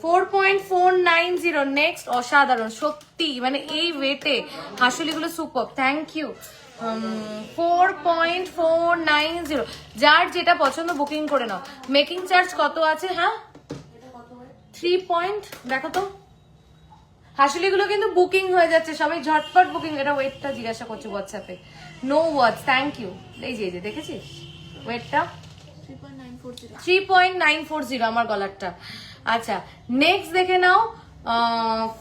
4.490 next, অসাধারণ সত্যি, মানে এই ওয়েটে হাসুলিগুলো সুপার, থ্যাংক ইউ। 4.490, যার যেটা পছন্দ বুকিং করে নাও। মেকিং চার্জ কত আছে? হ্যাঁ 3 পয়েন্ট, দেখো তো হাসুলিগুলো কিন্তু বুকিং হয়ে যাচ্ছে, সবাই ঝটপট বুকিং। এটা ওয়েটটা জিজ্ঞাসা করছে হোয়াটসঅ্যাপে, নো ওয়ার্ডস, থ্যাংক ইউ। এই যে দেখেছিস ওয়েটটা 3.940 আমার গলারটা। আচ্ছা নেক্সট দেখে নাও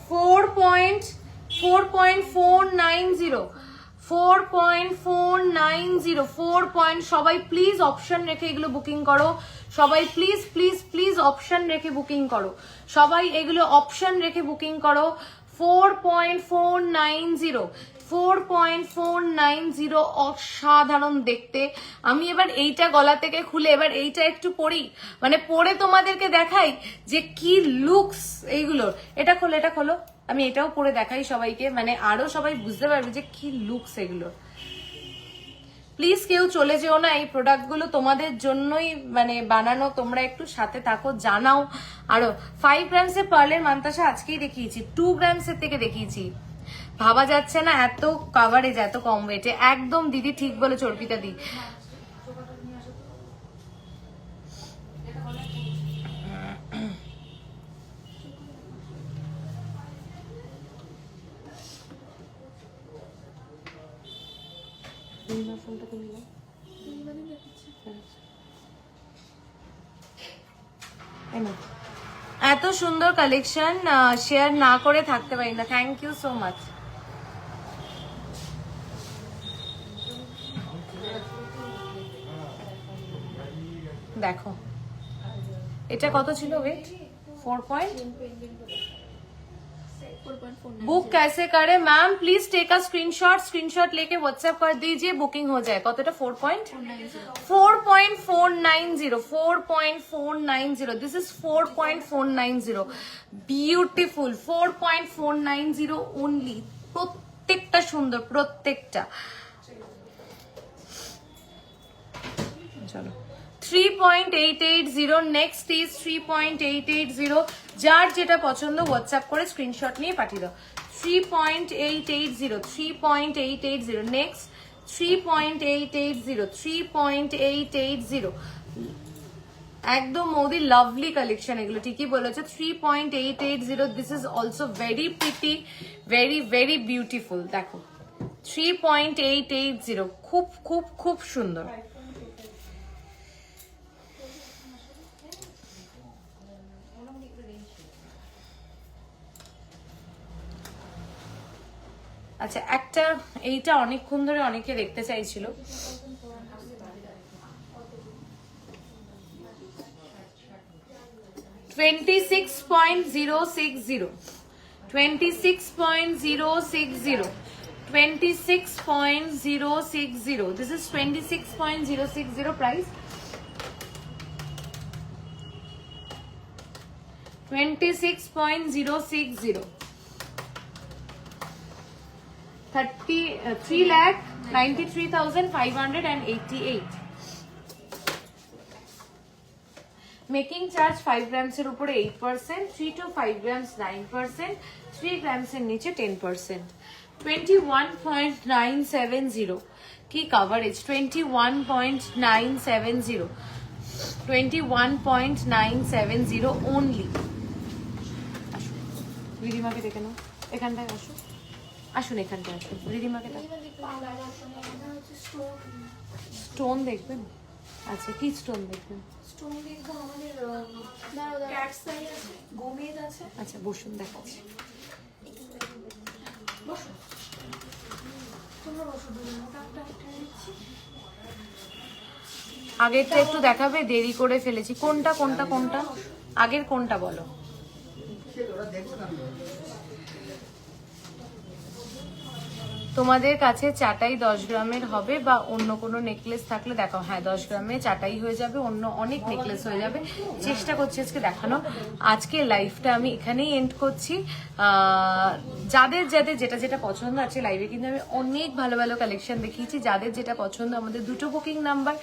4.490, 4.490, সবাই প্লিজ অপশন রেখে এগুলো বুকিং করো, সবাই প্লিজ প্লিজ প্লিজ অপশন রেখে বুকিং করো, সবাই এগুলো অপশন রেখে বুকিং করো। 4.490, 4.490, অসাধারণ দেখতে। আমি এবার এইটা গলা থেকে খুলে এবার এইটা একটু পরি, মানে পরে তোমাদেরকে দেখাই যে কি লুকস এইগুলোর। এটা খোলো, এটা খোলো, আমি এটাও পরে দেখাই সবাইকে, মানে আরো সবাই বুঝতে পারবে যে কি লুকস এগুলোর। প্লিজ কেউ চলে যেও না, এই প্রোডাক্টগুলো তোমাদের জন্যই মানে বানানো, তোমরা একটু সাথে থাকো, জানাও। আরো 5 গ্রামসের পার্লের মান্তাসা আজকেই দেখিয়েছি, 2 গ্রামসের থেকে দেখিয়েছি। ভাবা যাচ্ছে না এত কাভারেজ এত কম ওয়েটে, একদম দিদি ঠিক বলেছো অর্পিতা দি। এত সুন্দর কালেকশন শেয়ার না করে থাকতে পারি না, থ্যাংক ইউ সো মাচ। দেখো এটা কত ছিল ওয়েট? 4. बुक कैसे करे ma'am? Please take a screenshot लेके व्हाट्सएप कर दीजिए, बुकिंग हो जाए। কতটা? 4.490, दिस इज 4.490, বিউটিফুল। 4.490 ओनली, প্রত্যেকটা সুন্দর, প্রত্যেকটা। চলো 3.880, নেক্সট ইজ 3.880, যার যেটা পছন্দ হোয়াটসঅ্যাপ করে স্ক্রিনশট নিয়ে পাঠিয়ে দাও। 3.880, 3.880, নেক্সট 3.880, 3.880, একদম মোদি লাভলি কালেকশন এগুলো, ঠিকই বলেছো। 3.880, this is also very pretty, very very beautiful. দেখো 3.880, খুব খুব খুব সুন্দর। আচ্ছা একটা এইটা অনেকক্ষণ ধরে অনেকে দেখতে চাইছিল, 26.060, 26.060, 26.060, this is 26.060 price, 26.060, 3,93,588। Making charge 5 গ্রামসের উপরে 8%, 3 to 5 গ্রামস 9%, 3 গ্রামসের নিচে 10%। 21.970, কি কাভারেজ? 21.970, 21.970 ওনলি। আসুন রিদিমাকে দেখে নাও, এখানটায় আসুন, আসুন এখানটায় আসুন, রিদিমাকে স্টোন দেখবেন? আচ্ছা কি স্টোন দেখবেন? স্টোন দেখবো আমাদের ক্যাট সাইজ আছে, গোমেদ আছে। আচ্ছা বসুন দেখাচ্ছি, বসো তোমরা বসো, মোটাটা দিচ্ছি। আগেরটা একটু দেখাবে, দেরি করে ফেলেছি। কোনটা কোনটা কোনটা আগের কোনটা বলো? তোমাদের কাছে চাটাই 10 গ্রামের হবে বা অন্য কোনো নেকলেস থাকলে দেখাও। হ্যাঁ, 10 গ্রামে চাটাই হয়ে যাবে, অন্য অনেক নেকলেস হয়ে যাবে। চেষ্টা করছি আজকে দেখানো। আজকে লাইভটা আমি এখানেই এন্ড করছি। যাদের যাদের যেটা যেটা পছন্দ আছে, লাইভে কিন্তু আমি অনেক ভালো ভালো কালেকশন দেখিয়েছি। যাদের যেটা পছন্দ, আমাদের দুটো বুকিং নাম্বার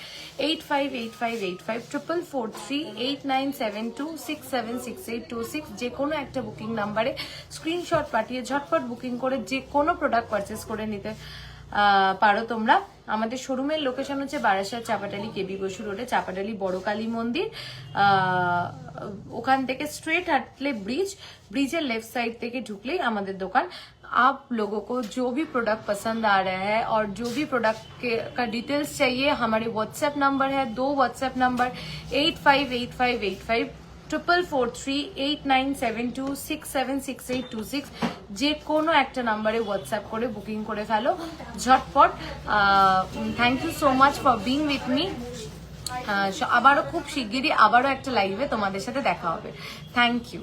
85858544389726768686, যে কোনো একটা বুকিং নাম্বারে স্ক্রিনশট পাঠিয়ে ঝটপট বুকিং করে যে কোনো প্রোডাক্ট পারচেস করে নিতে পারো তোমরা। আমাদের শোরুমের লোকেশন হচ্ছে বারাসাত চাপাটালি কেবি বসু রোডে, চাপাটালি বড় কালী মন্দির। ওখান থেকে স্ট্রেট हाटले ब्रिजेर लेफ्ट साइड থেকে ঢুকলেই আমাদের দোকান। आप लोगों को जो भी प्रोडक्ट पसंद आ रहा है और जो भी प्रोडक्ट का डिटेल्स चाहिए, हमारे व्हाट्सएप नंबर है, 2 व्हाट्सएप नंबर 858585443897267686, যে কোনো একটা নাম্বারে হোয়াটসঅ্যাপ করে বুকিং করে ফেলো ঝটপট। Thank you so much for being with me. আবারও খুব শিগগিরই আবারও একটা লাইভে তোমাদের সাথে দেখা হবে। Thank you.